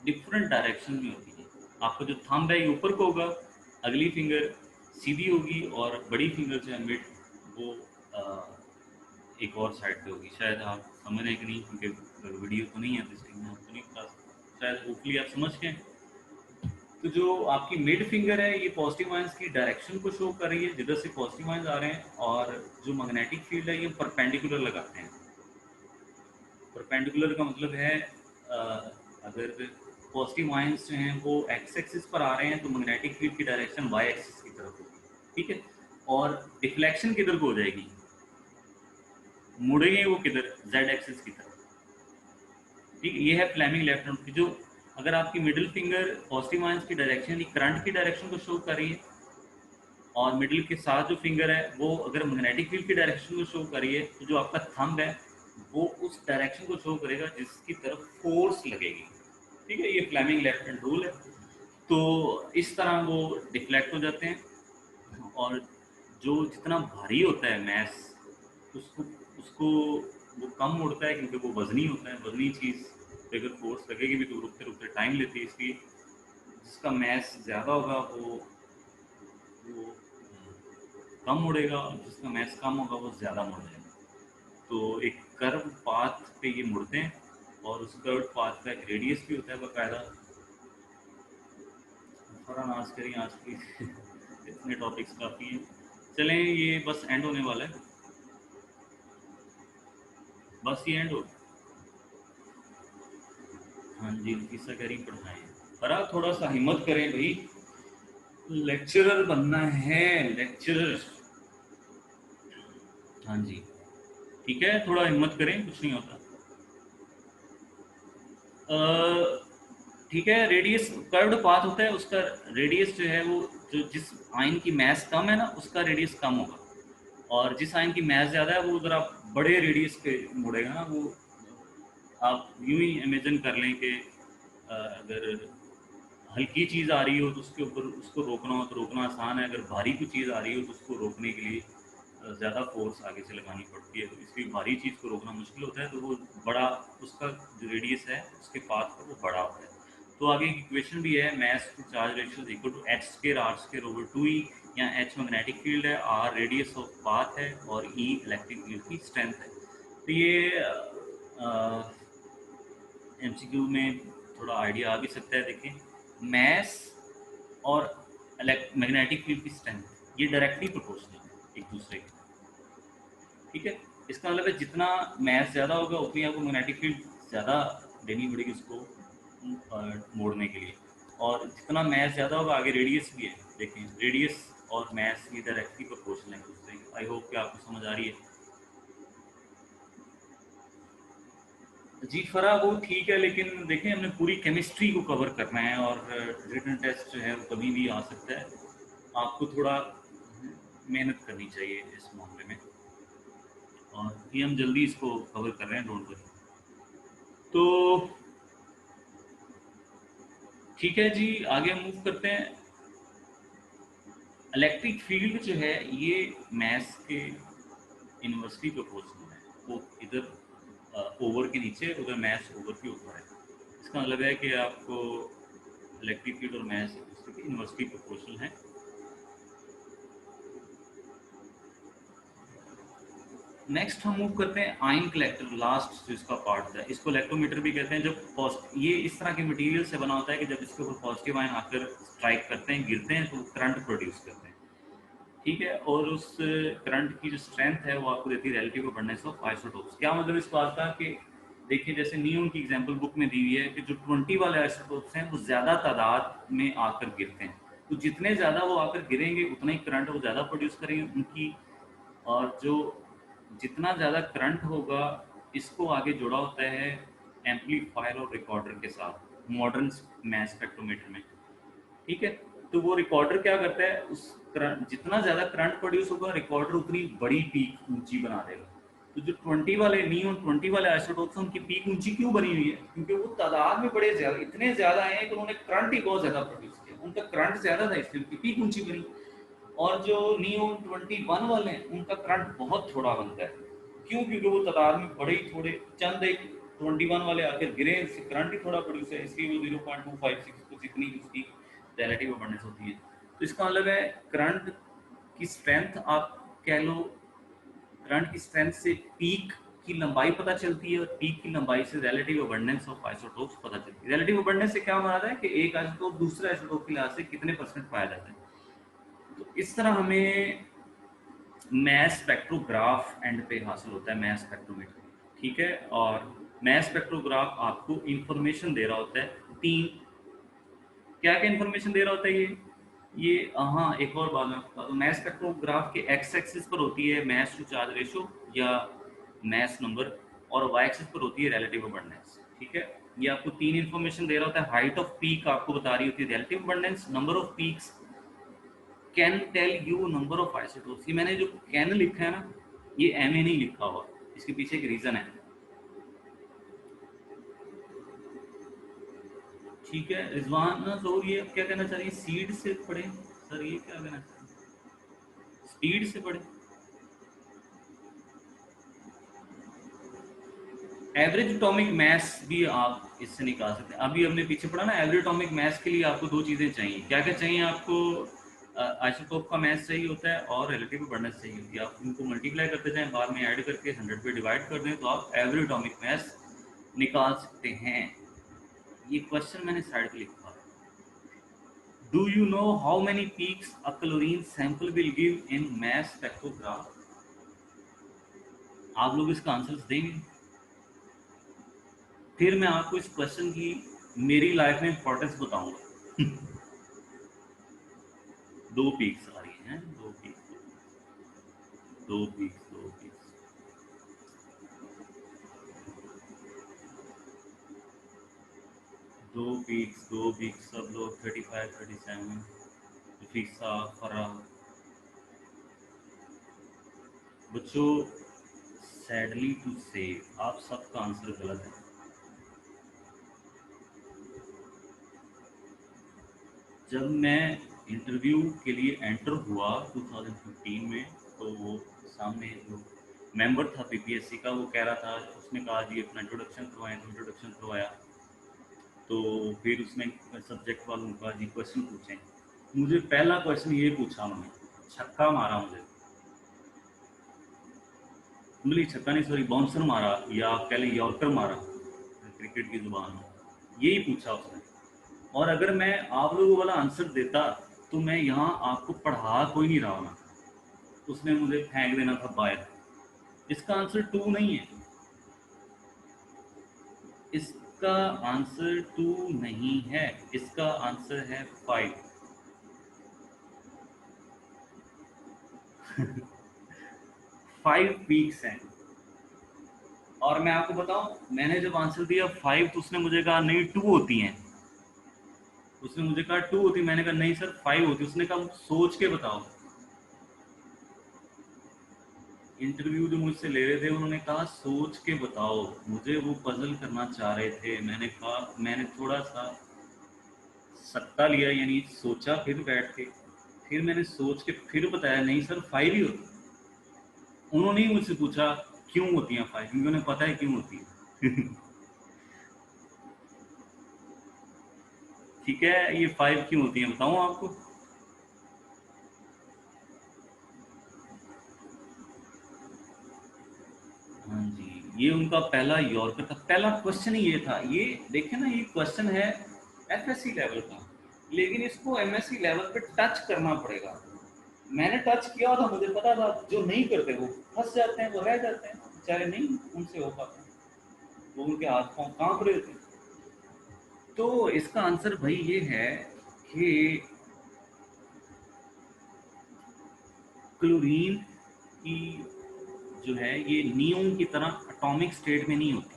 डिफरेंट डायरेक्शन में होती है। आपका जो थंब है ये ऊपर को होगा, अगली फिंगर सीधी होगी, और बड़ी फिंगर जो है मिड वो एक और साइड पे होगी। शायद आप समझ रहे कि नहीं, क्योंकि वीडियो तो नहीं है तो इसलिए मैं आपको नहीं बता सकता, शायद होपफुली आप समझ गए। तो जो आपकी मिड फिंगर है ये पॉजिटिव आयंस की डायरेक्शन को शो कर रही है, जिधर से पॉजिटिव आयंस आ रहे हैं, और जो मैग्नेटिक फील्ड है ये परपेंडिकुलर लगाते हैं। परपेंडिकुलर का मतलब है अगर पॉजिटिव आयंस जो हैं वो एक्स एक्सिस पर आ रहे हैं तो मैग्नेटिक फील्ड की डायरेक्शन वाई एक्सिस की तरफ होगी। ठीक है, और डिफ्लेक्शन किधर को हो जाएगी, मुड़ेंगे वो किधर, जेड एक्सिस की तरफ। ठीक है, ये है फ्लेमिंग लेफ्ट हैंड की। जो अगर आपकी मिडिल फिंगर पॉजिटिव आयंस की डायरेक्शन यानी करंट की डायरेक्शन को शो कर रही है, और मिडिल के साथ जो फिंगर है वो अगर मैग्नेटिक फील्ड की डायरेक्शन को शो करिए, तो जो आपका थंब है वो उस डायरेक्शन को शो करेगा जिसकी तरफ फोर्स लगेगी। ठीक है, ये फ्लेमिंग लेफ्ट हैंड रूल है। तो इस तरह वो डिफ्लेक्ट हो जाते हैं, और जो जितना भारी होता है मैस उसको उसको वो कम उड़ता है, क्योंकि वो वजनी होता है। वजनी चीज़ पे अगर फोर्स लगेगी भी तो रुकते रुकते टाइम लेती है, इसलिए जिसका मैस ज़्यादा होगा वो कम उड़ेगा, और जिसका मैस कम होगा वो ज़्यादा मुड़ जाएगा। तो एक कर्व पाथ पे ये मुड़ते हैं, और उस कर्व पाथ का एक रेडियस भी होता है बाकायदा। थोड़ा नाज करिए आज की इतने टॉपिक्स काफ़ी हैं। चलें, ये बस एंड होने वाला है, बस ये एंड हो। हाँ जी, किस्सा करी पढ़ाएं, पर आप थोड़ा सा हिम्मत करें भाई, लेक्चरर बनना है, लेक्चरर। हाँ जी, ठीक है, थोड़ा हिम्मत करें, कुछ नहीं होता। ठीक है, रेडियस कर्व्ड पाथ होता है, उसका रेडियस जो है वो जो जिस आयन की मैस कम है ना उसका रेडियस कम होगा, और जिस आयन की मैस ज़्यादा है वो ज़रा बड़े रेडियस पे मुड़ेगा ना। वो आप यूं ही इमेजिन कर लें कि अगर हल्की चीज़ आ रही हो तो उसके ऊपर उसको रोकना हो तो रोकना आसान है, अगर भारी कोई चीज़ आ रही हो तो उसको रोकने के लिए ज़्यादा फोर्स आगे से लगानी पड़ती है, तो इसलिए भारी चीज़ को रोकना मुश्किल होता है। तो वो बड़ा, उसका जो रेडियस है उसके पाथ का वो बड़ा होता है। तो आगे एक इक्वेशन भी है, mass to charge ratio equal to H square R square over 2e। यहाँ एच मैग्नेटिक फील्ड है, आर रेडियस ऑफ पाथ है, और ई इलेक्ट्रिक फील्ड की स्ट्रेंथ है। तो ये एमसीक्यू में थोड़ा आइडिया आ भी सकता है। देखिए, मैस और मैग्नेटिक फील्ड की स्ट्रेंथ ये डायरेक्टली प्रोपोर्शनल है एक दूसरे के। ठीक है, इसका मतलब है जितना मैथ ज़्यादा होगा उतनी आपको मैग्नेटिक फील्ड ज़्यादा देनी पड़ेगी उसको मोड़ने के लिए। और जितना मैथ ज़्यादा होगा, आगे रेडियस भी है, देखें रेडियस और मैथ ये डायरेक्टली प्रोपोर्शनल है एक दूसरे के। आई होप कि आपको समझ आ रही है। जी फरा वो ठीक है, लेकिन देखें हमने पूरी केमिस्ट्री को कवर करना है और रिटन टेस्ट जो है वो कभी भी आ सकता है। आपको थोड़ा मेहनत करनी चाहिए इस मामले में, और ये हम जल्दी इसको कवर कर रहे हैं, डोंट वरी। तो ठीक है जी, आगे हम मूव करते हैं। इलेक्ट्रिक फील्ड जो है ये मैथ्स के इन्वर्सली प्रोपोर्शनल है, वो इधर ओवर के नीचे, उधर मैथ्स ओवर के ऊपर है। इसका मतलब है कि आपको इलेक्ट्रिक फील्ड और मैथ्स एक दूसरे के इन्वर्सली प्रोपोर्शनल है। नेक्स्ट हम मूव करते हैं आयन कलेक्टर, लास्ट जो इसका पार्ट है, इसको इलेक्ट्रोमीटर भी कहते हैं। जब ये इस तरह के मटेरियल से बना होता है कि जब इसके ऊपर पॉजिटिव आयन आकर स्ट्राइक करते हैं, गिरते हैं, तो वो करंट प्रोड्यूस करते हैं, ठीक है। और उस करंट की जो स्ट्रेंथ है वो आपको देती है रिलेटिव अबंडेंस ऑफ आइसोटोप्स। क्या मतलब इस बात का कि देखिए जैसे नियोन की एग्जांपल बुक में दी हुई है कि जो 20 वाले आइसोटोप्स हैं वो ज़्यादा तादाद में आकर गिरते हैं, तो जितने ज़्यादा वो आकर गिरेंगे उतना ही करंट वो ज़्यादा प्रोड्यूस करेंगे उनकी। और जो जितना ज़्यादा करंट होगा, इसको आगे जोड़ा होता है एम्पलीफायर और रिकॉर्डर के साथ मॉडर्न मैथ स्पेक्ट्रोमीटर में, ठीक है। तो वो रिकॉर्डर क्या करता है, उस करंट जितना ज़्यादा करंट प्रोड्यूस होगा, रिकॉर्डर उतनी बड़ी पीक ऊंची बना देगा। तो जो 20 वाले नियोन 20 वाले आइसोटोप्स हैं उनकी पीक ऊंची क्यों बनी हुई है, क्योंकि वो तादाद में बड़े ज़्यादा, इतने ज़्यादा हैं कि उन्होंने करंट ही बहुत ज़्यादा प्रोड्यूस किया, उनका करंट ज़्यादा था इसलिए उनकी पीक ऊंची बनी। और जो नियोन 21 वाले हैं उनका करंट बहुत थोड़ा बनता है, क्यों, क्योंकि वो तादाद में बड़े ही थोड़े चंद एक 21 वाले आकर गिरे, इससे करंट ही थोड़ा प्रोड्यूस है, इसलिए वो 0.256 कुछ इतनी उसकी रिलेटिव अबंडेंस होती है। तो इसका मतलब है करंट की स्ट्रेंथ आप कह लो, करंट की स्ट्रेंथ से पीक की लंबाई पता चलती है, और पीक की लंबाई से रिलेटिव अबंडेंस ऑफ आइसोटोप्स पता चलती है। रिलेटिव अबंडेंस से क्या मराद है कि एक आइसोटोप दूसरे आइसोटोप के लिहाज से कितने परसेंट पाया जाता है। तो इस तरह हमें मैथ स्पेक्ट्रोग्राफ एंड पे हासिल होता है, मैथ स्पेक्ट्रोमीटर, ठीक है। और मैथ स्पेक्ट्रोग्राफ आपको इंफॉर्मेशन दे रहा होता है तीन, क्या क्या इंफॉर्मेशन दे रहा होता है ये हाँ एक और बात मैं बता दूं, मैथ स्पेक्ट्रोग्राफ के एक्स एक्सिस पर होती है मैथ टू चार्ज रेशियो या मैथ नंबर, और वाई एक्सिस पर होती है रिलेटिव अबंडेंस, ठीक है। ये आपको तीन इंफॉर्मेशन दे रहा होता है। हाइट ऑफ पीक आपको बता रही होती है relative abundance, number of peaks can tell you number of isotopes. ये मैंने जो कैन लिखा है ना, ये एम ए नहीं लिखा हुआ, इसके पीछे एक रीजन है, ठीक है। रिजवान जोर ये क्या कहना चाहिए, सीड से पढ़े सर, ये क्या कहना चाहिए, स्पीड से पढ़े। एवरेज एटॉमिक मास भी आप इससे निकाल सकते हैं। अभी हमने पीछे पढ़ा ना, एवरेज एटॉमिक मास के लिए आपको दो चीज़ें चाहिए, क्या क्या चाहिए आपको, आइसोटोप का मास चाहिए होता है और रिलेटिव अबंडेंस चाहिए होती है। आप उनको मल्टीप्लाई करते जाएं, बाद में ऐड करके 100 पे डिवाइड कर दें, तो आप एवरेज एटॉमिक मास निकाल सकते हैं। ये क्वेश्चन मैंने साइड पे लिखा है। Do you know how many peaks a chlorine sample will give in mass spectrograph. आप लोग इसका आंसर देंगे, फिर मैं आपको इस क्वेश्चन की मेरी लाइफ में इंपॉर्टेंस बताऊंगा। दो पीक्स आ रही हैं, दो पीक्स, दो पीक्स, दो पीक्स, दो पीक्स, दो पीक्स, सब लोग 35 37 फिक्सा फरा। बच्चों सैडली टू से आप सबका आंसर गलत है। जब मैं इंटरव्यू के लिए एंटर हुआ 2015 में, तो वो सामने जो मेंबर था पीपीएससी का, वो कह रहा था, उसने कहा जी अपना इंट्रोडक्शन करवाएं, तो इंट्रोडक्शन करवाया। तो फिर उसने सब्जेक्ट वालों का जी क्वेश्चन पूछे, मुझे पहला क्वेश्चन ये पूछा उन्होंने, छक्का मारा मुझे, मतलब छक्का नहीं सॉरी बाउंसर मारा, या आप कह लें यॉर्कर मारा क्रिकेट की जुबान में, यही पूछा उसने। और अगर मैं आप लोगों वाला आंसर देता तो मैं यहाँ आपको पढ़ा कोई नहीं रहा ना, उसने मुझे फेंक देना था बाहर। इसका आंसर 2 नहीं है, इसका आंसर 2 नहीं है, इसका आंसर है 5। 5 पीक्स हैं। और मैं आपको बताऊं, मैंने जब आंसर दिया 5 तो उसने मुझे कहा नहीं 2 होती हैं, उसने मुझे कहा 2 होती, मैंने कहा नहीं सर 5 होती। उसने कहा सोच के बताओ। इंटरव्यू जो मुझसे ले रहे थे उन्होंने कहा सोच के बताओ, मुझे वो पजल करना चाह रहे थे। मैंने कहा, मैंने थोड़ा सा सट्टा लिया, यानी सोचा फिर बैठ के, फिर मैंने सोच के फिर बताया नहीं सर 5 ही होती। उन्होंने ही मुझसे पूछा क्यों होती हैं 5, क्योंकि उन्हें पता है क्यों होती है। ठीक है, ये 5 क्यों होती हैं बताऊं आपको? हाँ जी, ये उनका पहला यॉर्कर था। पहला क्वेश्चन ही ये था। ये देखिए ना, ये क्वेश्चन है एफएससी लेवल का, लेकिन इसको एमएससी लेवल पे टच करना पड़ेगा। मैंने टच किया था, मुझे पता था जो नहीं करते वो फंस जाते हैं, वो रह जाते हैं बेचारे, नहीं उनसे हो पाता, वो उनके हाथ पांव कांप रहे थे। तो इसका आंसर भाई ये है कि क्लोरीन की जो है ये नियोन की तरह एटॉमिक स्टेट में नहीं होती।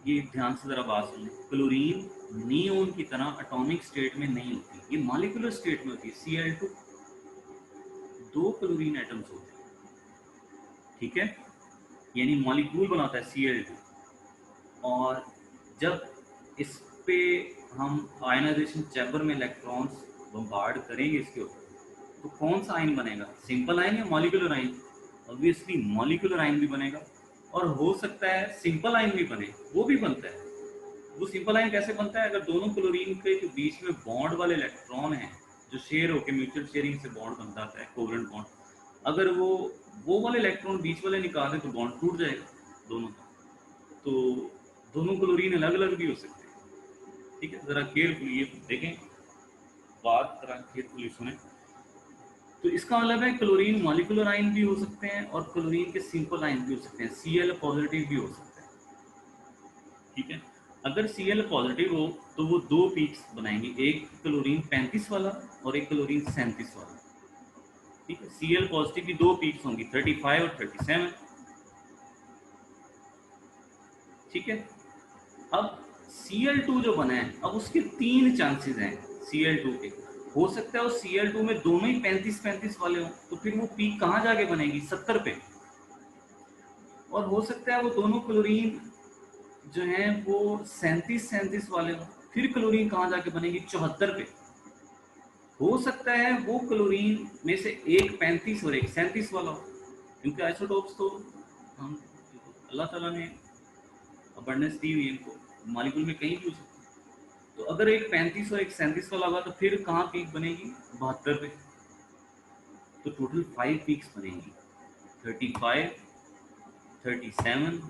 ये ध्यान से जरा बात सुनिए, क्लोरीन नियोन की तरह एटॉमिक स्टेट में नहीं होती, ये मॉलिक्यूलर स्टेट में होती है। Cl2, 2 क्लोरीन एटम्स होते हैं, ठीक है, यानी मॉलिक्यूल बनाता है Cl2। और जब इस पे हम आयनाइजेशन चैम्बर में इलेक्ट्रॉन्स बम्बार्ड करेंगे इसके ऊपर, तो कौन सा आयन बनेगा, सिंपल आयन या molecular ion? Obviously molecular ion भी बनेगा, और हो सकता है सिंपल आयन भी बने, वो भी बनता है। वो सिंपल आयन कैसे बनता है? अगर दोनों क्लोरीन के जो बीच में बॉन्ड वाले इलेक्ट्रॉन हैं, जो शेयर होकर म्यूचुअल शेयरिंग से बॉन्ड बनता है, कोवलेंट बॉन्ड, अगर वो वाले इलेक्ट्रॉन बीच वाले निकाल दें तो बॉन्ड टूट जाएगा दोनों का। तो दोनों क्लोरीन अलग अलग भी हो सकते हैं। ठीक है, जरा केयरफुली ये देखें, बात जरा केयरफुली सुने। तो इसका मतलब है क्लोरीन मॉलिक्यूलर आयन भी हो सकते हैं और क्लोरीन के सिंपल आयन भी हो सकते हैं, Cl पॉजिटिव भी हो सकते हैं। ठीक है, अगर Cl पॉजिटिव हो तो वो 2 पीक्स बनाएंगे, एक क्लोरीन 35 वाला और एक क्लोरीन 37 वाला। ठीक है, Cl पॉजिटिव की 2 पीक्स होंगी, 35 और 37। ठीक है, अब Cl2 जो बना है, अब उसके 3 चांसेस हैं Cl2 के। हो सकता है वो Cl2 में दोनों ही 35-35 वाले हों, तो फिर वो पीक कहाँ जाके बनेगी, 70 पे। और हो सकता है वो दोनों क्लोरीन जो हैं वो 37-37 वाले हों, फिर क्लोरीन कहाँ जाके बनेगी, 74 पे। हो सकता है वो क्लोरीन में से एक 35 और एक 37 वाला हो, क्योंकि आइसोटोप्स तो हम अल्लाह ताला ने अबंडेंस दी हुई है इनको, मॉलिक्यूल में कहीं भी हो सकता है। तो अगर एक 35 और एक 37 वाला होगा तो फिर कहाँ पीक बनेगी, 72 पे। तो टोटल 5 पीक्स बनेंगी, 35, 37,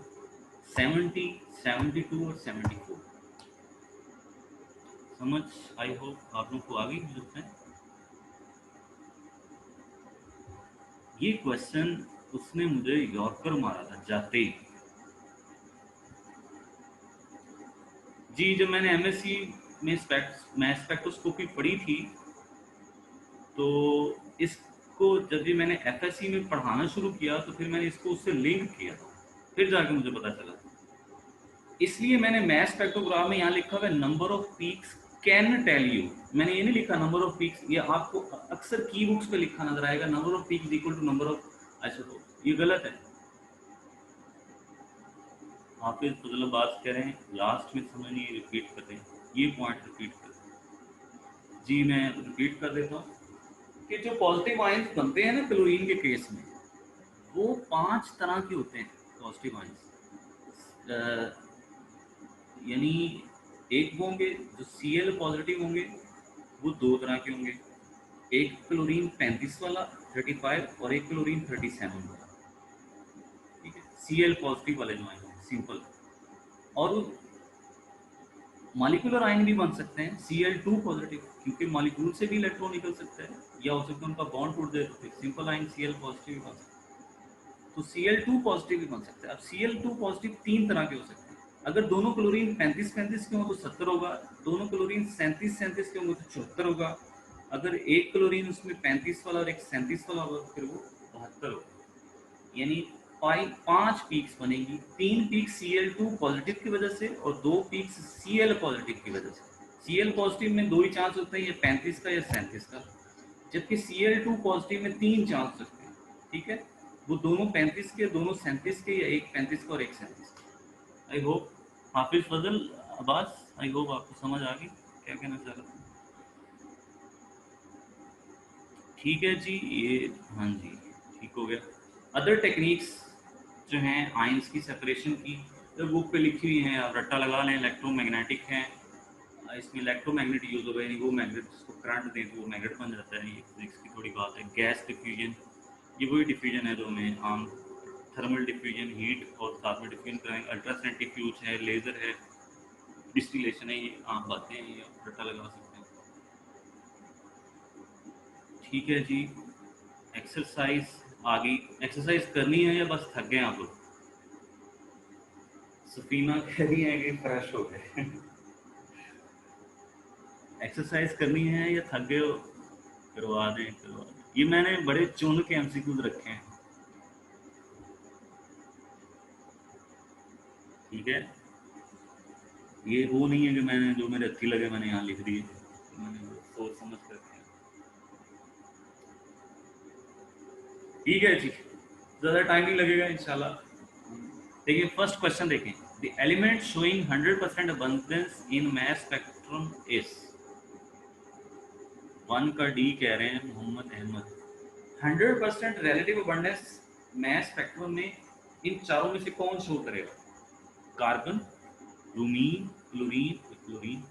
70, 72 और 74। समझ आई होप आप लोग को आ गई मुझे है। ये क्वेश्चन उसने मुझे यॉर्कर मारा था जाते ही। जी, जब मैंने एमएससी में स्पेक्ट्रोस्कोपी पढ़ी थी, तो इसको जब भी मैंने एफएससी में पढ़ाना शुरू किया तो फिर मैंने इसको उससे लिंक किया, फिर जाके मुझे पता चला। इसलिए मैंने मैथ स्पेक्ट्रोग्राफ में यहाँ लिखा हुआ है number of peaks can tell you, मैंने ये नहीं लिखा नंबर ऑफ पीक्स। ये आपको अक्सर की बुक्स पे लिखा नजर आएगा, number of peaks equal to number of isotope, ये गलत है। आप इस मतलब बात कह रहे हैं, लास्ट में समझ नहीं, रिपीट कर दें, ये पॉइंट रिपीट कर दें। जी मैं रिपीट कर देता हूँ कि जो पॉजिटिव आयंस बनते हैं ना क्लोरीन के केस में, वो 5 तरह के होते हैं पॉजिटिव आयंस। यानी एक वो होंगे जो Cl पॉजिटिव होंगे, वो 2 तरह के होंगे, एक क्लोरीन 35 वाला 35 और एक क्लोरीन 37 वाला। ठीक है, Cl पॉजिटिव वाले जो आयन सिंपल। और मॉलिक्यूलर आयन भी बन सकते हैं Cl2 पॉजिटिव, क्योंकि मॉलिक्यूल से भी इलेक्ट्रॉन निकल सकता है, या हो सकता है उनका बॉन्ड टूट जाए तो फिर सिंपल आयन Cl पॉजिटिव बन सकता है। तो Cl2 पॉजिटिव भी बन सकता है। अब Cl2 पॉजिटिव 3 तरह के हो सकते हैं। अगर दोनों क्लोरीन 35-35 के हों तो 70 होगा, दोनों क्लोरीन 37-37 के होंगे तो 74 होगा, अगर एक क्लोरीन उसमें 35 वाला और एक 37 वाला होगा तो फिर वो 72 होगा। यानी 5 पीक्स बनेगी, 3 पीक्स Cl2 पॉजिटिव की वजह से और 2 पीक्स Cl पॉजिटिव की वजह से। Cl पॉजिटिव में 2 ही चांस होते हैं, या 35 का या 37 का, जबकि Cl2 पॉजिटिव में 3 चांस होते हैं। ठीक है, वो दोनों 35 के, दोनों 37 के, या एक 35 का और एक 37 का। I hope Hafiz Fazal Abbas, I hope आपको समझ आ गई क्या कहना चाह रहा था। ठीक है जी, ये हाँ जी ठीक हो गया। अदर टेक्निक्स जो हैं आयंस की सेपरेशन की, तो बुक पे लिखी हुई हैं, आप रट्टा लगा लें। इलेक्ट्रोमैग्नेटिक हैं, इसमें इलेक्ट्रोमैग्नेट यूज होगा, यानी वो मैग्नेट जिसको करंट दें तो वो मैग्नेट बन जाता है। ये फिजिक्स की थोड़ी बात है। गैस डिफ्यूजन, ये वही डिफ्यूजन है जो हमें आम थर्मल डिफ्यूजन, हीट और साथ में डिफ्यूजन करेंगे। अल्ट्रासेंट्रीफ्यूज है, लेजर है, डिस्टिलेशन है, ये आम बातें हैं, ये आप रट्टा लगा सकते हैं। ठीक है जी, एक्सरसाइज आ गई। एक्सरसाइज करनी है या बस थक गए आप लोग? सफीना कह रही है कि फ्रेश हो गए। एक्सरसाइज करनी है या थक गए हो? करवा दें, करवा दें। ये मैंने बड़े चुन के एमसीक्यूज रखे हैं। ठीक है, ये वो नहीं है कि मैंने जो मेरे अच्छी लगे मैंने यहाँ लिख दिए, मैंने सोच समझ कर किया। ठीक है जी, ज़्यादा टाइम नहीं लगेगा इंशाल्लाह। देखिए फर्स्ट क्वेश्चन देखें। The element showing 100% abundance in mass spectrum is, 1 का डी कह रहे हैं Mohammad Ahmed. 100% relative abundance mass spectrum में इन चारों में से कौन शो करेगा? Carbon, bromine, chlorine, chlorine.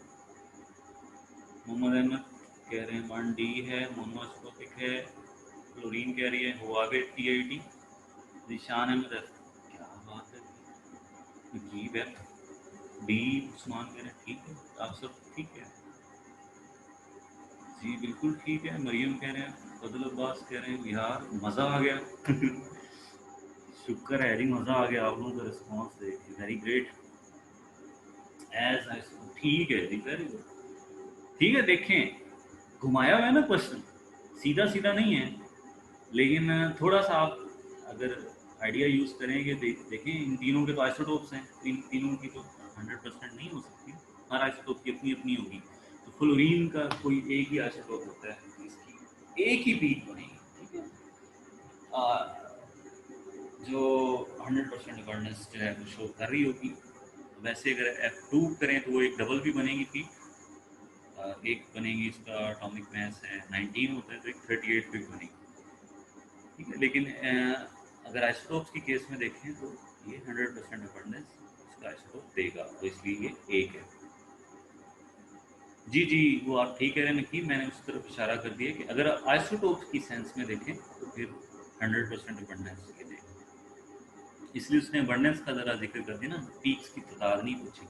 Mohammad Ahmed कह रहे हैं 1 डी है, मोनोस्कोपिक है। क्लोरीन कह रही है हुआवे TIT। निशान अहमद है, क्या बात है, अजीब है। डी उस्मान कह रहे हैं ठीक है, आप सब ठीक है जी, बिल्कुल ठीक है। मरियम कह रहे हैं, फजल अब्बास कह रहे हैं यार मज़ा आ गया। शुक्र है जी, मज़ा आ गया आप लोगों का रिस्पॉन्स देख के, वेरी ग्रेट। एज आई, ठीक है जी, वेरी गुड। ठीक है, देखें घुमाया हुआ है ना क्वेश्चन, सीधा सीधा नहीं है, लेकिन थोड़ा सा आप अगर आइडिया यूज़ करेंगे, देखें इन तीनों के तो आइसोटोप्स हैं, तो इन तीनों की तो 100% नहीं हो सकती, हर आइसोटोप की अपनी अपनी होगी। तो फ्लोरीन का कोई एक ही आइसोटोप होता है, इसकी एक ही पीक बनेगी। ठीक है, जो 100% अबंडेंस जो है वो शो कर रही होगी। वैसे अगर F2 करें तो वो एक डबल भी बनेगी पीक, एक बनेगी, इसका एटॉमिक मास है 19 होता है, तो एक 38 पीक बनेगी। ठीक है, लेकिन अगर आइसोटोप्स की केस में देखें तो ये 100% अबंडेंस इसका आइसोटोप देगा, तो इसलिए ये एक है। जी जी, वो आप ठीक कह रहे हैं कि मैंने उस तरफ इशारा कर दिया कि अगर आइसोटोप्स की सेंस में देखें तो फिर 100% अबंडेंस ये देगा। इसलिए उसने अबंडेंस का ज़रा जिक्र कर दिया ना, पीक्स की तादाद नहीं पूछी।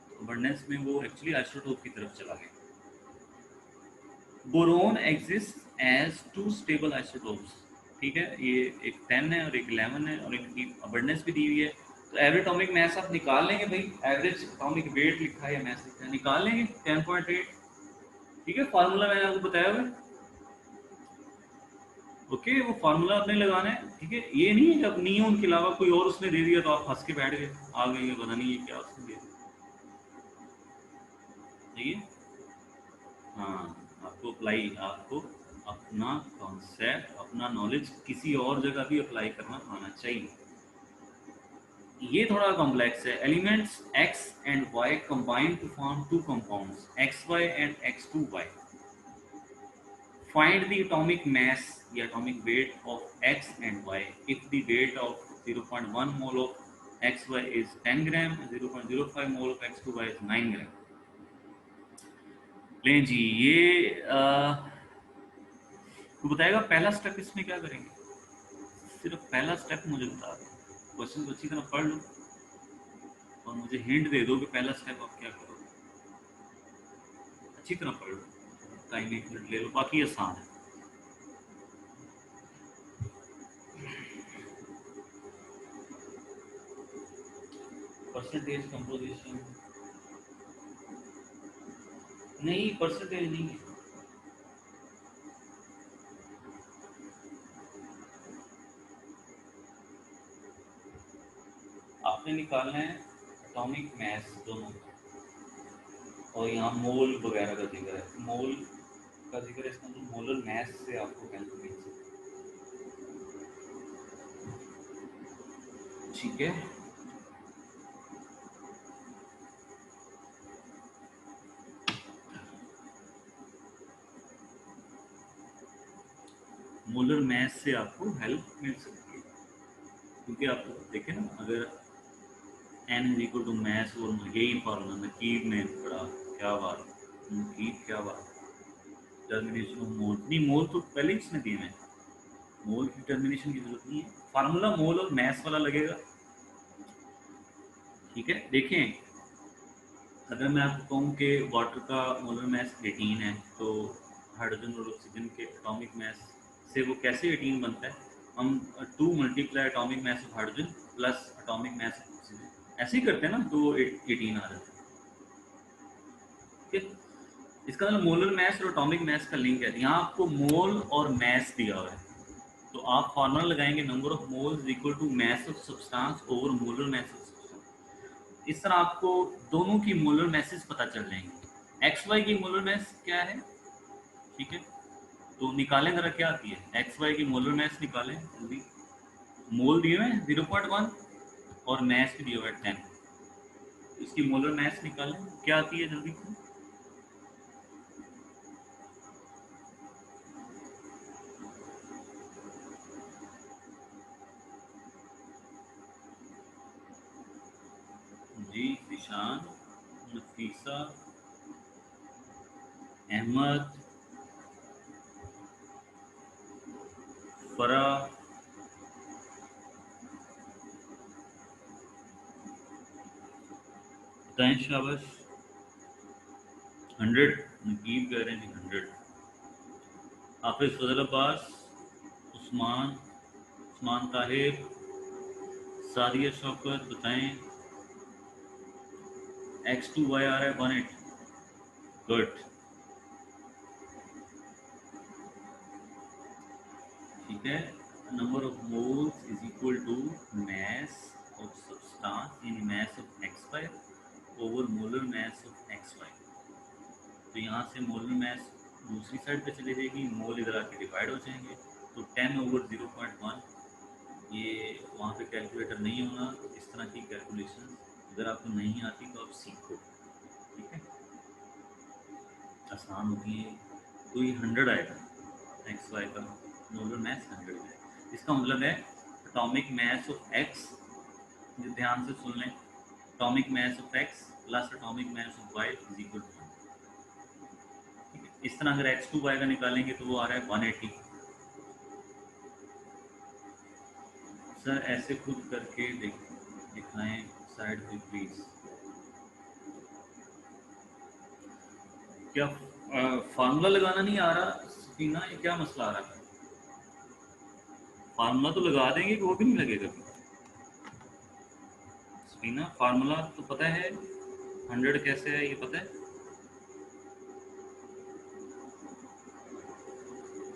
तो अबंडेंस में वो एक्चुअली आइसोटोप की तरफ चला गया। Boron exist as 2 stable isotopes. ठीक है, ये एक 10 है और एक 11 है, और इनकी अबंडेंस भी दी हुई है। तो एवरेज एटॉमिक मास आप निकाल लेंगे भाई, एवरेज एटॉमिक वेट लिखा है या मास लिखा है, निकाल लेंगे 10.8। ठीक है, फार्मूला मैंने आपको बताया हुआ है। ओके, वो फार्मूला आपने लगाना है। ठीक है, ये नहीं है कि अब नियोन के अलावा कोई और उसने दे दिया तो आप फंस के बैठ गए, आ गए पता नहीं ये क्या उसने दे दिया। ठीक है, हाँ, आपको अप्लाई, आपको अपना कॉन्सेप्ट, अपना नॉलेज किसी और जगह भी अप्लाई करना आना चाहिए। ये थोड़ा कॉम्प्लेक्स है। Elements x and y combine to form 2 compounds xy and x2y। Find the atomic mass या atomic weight of x and y if the weight of 0.1 mole of xy is 10 gram, 0.05 mole of x2y is 9 gram. लें जी, ये तो बताएगा पहला step इसमें क्या करेंगे। सिर्फ पहला स्टेप मुझे बता दो, क्वेश्चन को अच्छी तरह पढ़ लो और मुझे हिंट दे दो कि पहला स्टेप आप क्या करोगे। अच्छी तरह पढ़ लो, टाइम 1 मिनट ले लो, बाकी आसान है। परसेंटेज कंपोजिशन नहीं, परसेंटेज नहीं है। आपने निकालना है एटॉमिक मास दोनों, और यहाँ मोल वगैरह का जिक्र है, मोल का जिक्र है, इसका मतलब मोलर मास से आपको कैलकुलेट मिल सकता है। ठीक है, मोलर मास से आपको हेल्प मिल सकती है, क्योंकि आप देखें ना, अगर n is equal to mass और यही फॉर्मूला नकीब में पढ़ा, क्या बात, नकीब क्या बात, टर्मिनेशन ऑफ मोल, नहीं मोल तो पहले ही इसने दिए हैं, मोल की टर्मिनेशन की जरूरत नहीं है, फार्मूला मोल और मास वाला लगेगा। ठीक है, देखें, अगर मैं आपको कहूँ कि वाटर का मोलर मास 18 है, तो हाइड्रोजन और ऑक्सीजन के एटॉमिक मास से वो कैसे 18 बनता है, हम 2 multiply atomic mass of hydrogen plus atomic mass of oxygen ऐसे ही करते हैं ना, तो 18 आ जाता है। ठीक है, इसका मतलब मोलर मास और एटॉमिक मास का लिंक है, यहाँ आपको मोल और मास दिया हुआ है, तो आप फॉर्मूला लगाएंगे number of moles equal to mass of substance over molar mass of substance. इस तरह आपको दोनों की मोलर मैसेज पता चल जाएंगे। एक्स वाई की मोलर मैस क्या है, ठीक है, तो निकालें जरा, क्या आती है एक्स वाई की मोलर मैस, निकालें जल्दी। मोल दिए हुए हैं 0.1 और मैस भी दिया हुआ है 10, इसकी मोलर मैस निकालें, क्या आती है जल्दी। जी, निशान, नफीसा, अहमद, फरा, बताएं, शाबाश। 100, नकीब कह रहे हैं 100। हाफिज फजल अब्बास, उस्मान, उस्मान ताहिर, सादिया शौकत, बताएं। x2y आ रहा है 180, गुड। ठीक है, number of moles is equal to mass of substance in mass of X Y over molar mass of X Y. तो यहाँ से मोलर मास दूसरी साइड पे चली जाएगी, मोल इधर आके डिवाइड हो जाएंगे, तो 10 ओवर 0.1। ये वहाँ पे कैलकुलेटर नहीं होना, इस तरह की कैलकुलेशन अगर आपको नहीं आती तो आप सीखो। ठीक है, आसान होती है। तो ये 100 आएगा, एक्स वाई का मोलर मास 100 है। इसका मतलब है एटॉमिक मास ऑफ एक्स, ध्यान से सुन लें, atomic mass of X plus atomic mass of Y is equal to 1। ठीक है, इस तरह अगर एक्स टू वाई का निकालेंगे तो वो आ रहा है 180। सर ऐसे खुद करके दिखाएं साइड पे प्लीज। क्या फार्मूला लगाना नहीं आ रहा सफीना, ये क्या मसला आ रहा है? फार्मूला तो लगा देंगे कि वो भी नहीं लगेगा सफीना? फार्मूला तो पता है 100 कैसे है, ये पता है?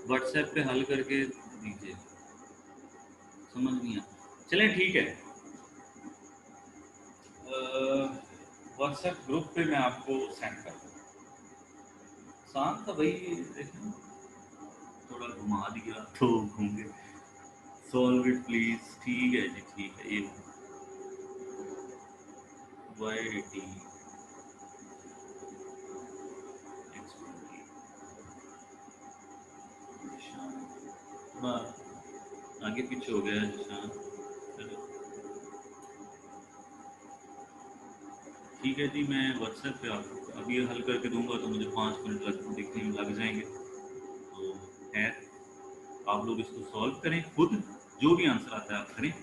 व्हाट्सएप पे हल करके दीजिए, समझ नहीं आ। चलें ठीक है, व्हाट्सएप ग्रुप पे मैं आपको सेंड कर दूँ। आसान था भाई, देखें, थोड़ा घुमा दिया तो घूम गए। सॉल्व इट प्लीज, ठीक है जी, ठीक है। ये वाई टी थोड़ा आगे पीछे हो गया है निशान। चलो ठीक है जी, मैं व्हाट्सएप पे आपको अभी हल करके दूंगा, तो मुझे 5 मिनट देखने में लग जाएंगे। तो खैर, आप लोग इसको सॉल्व करें खुद, जो भी आंसर आता है आप करें,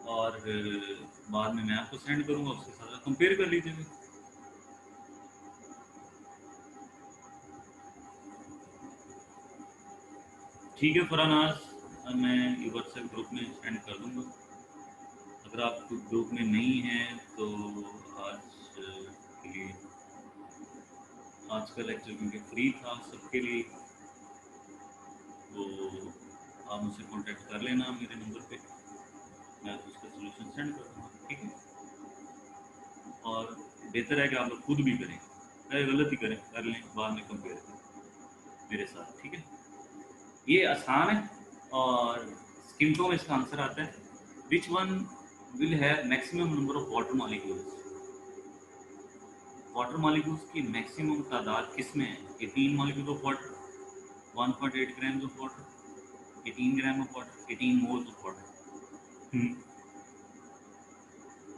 और बाद में मैं आपको सेंड करूंगा, उसके साथ कंपेयर कर लीजिएगा। ठीक है फरानाज, मैं ये व्हाट्सएप ग्रुप में सेंड कर दूंगा। अगर आप ग्रुप में नहीं हैं तो आज के लिए, आज का लेक्चर क्योंकि फ्री था सबके लिए, तो आप मुझसे कांटेक्ट कर लेना मेरे नंबर पे, मैं उसका सलूशन सेंड कर दूँगा, ठीक है। और बेहतर है कि आप लोग खुद भी करें, चाहे गलत ही करें, कर लें, बाद में कंपेयर करें मेरे साथ, ठीक है। ये आसान है और स्किम्टो में इसका आंसर आता है, which one will have maximum number of water molecules. Water molecules की मैक्सिमम तादाद किस में है? 18 molecule of water, 1.8 gram of water, 18 gram of water, 18 moles of water.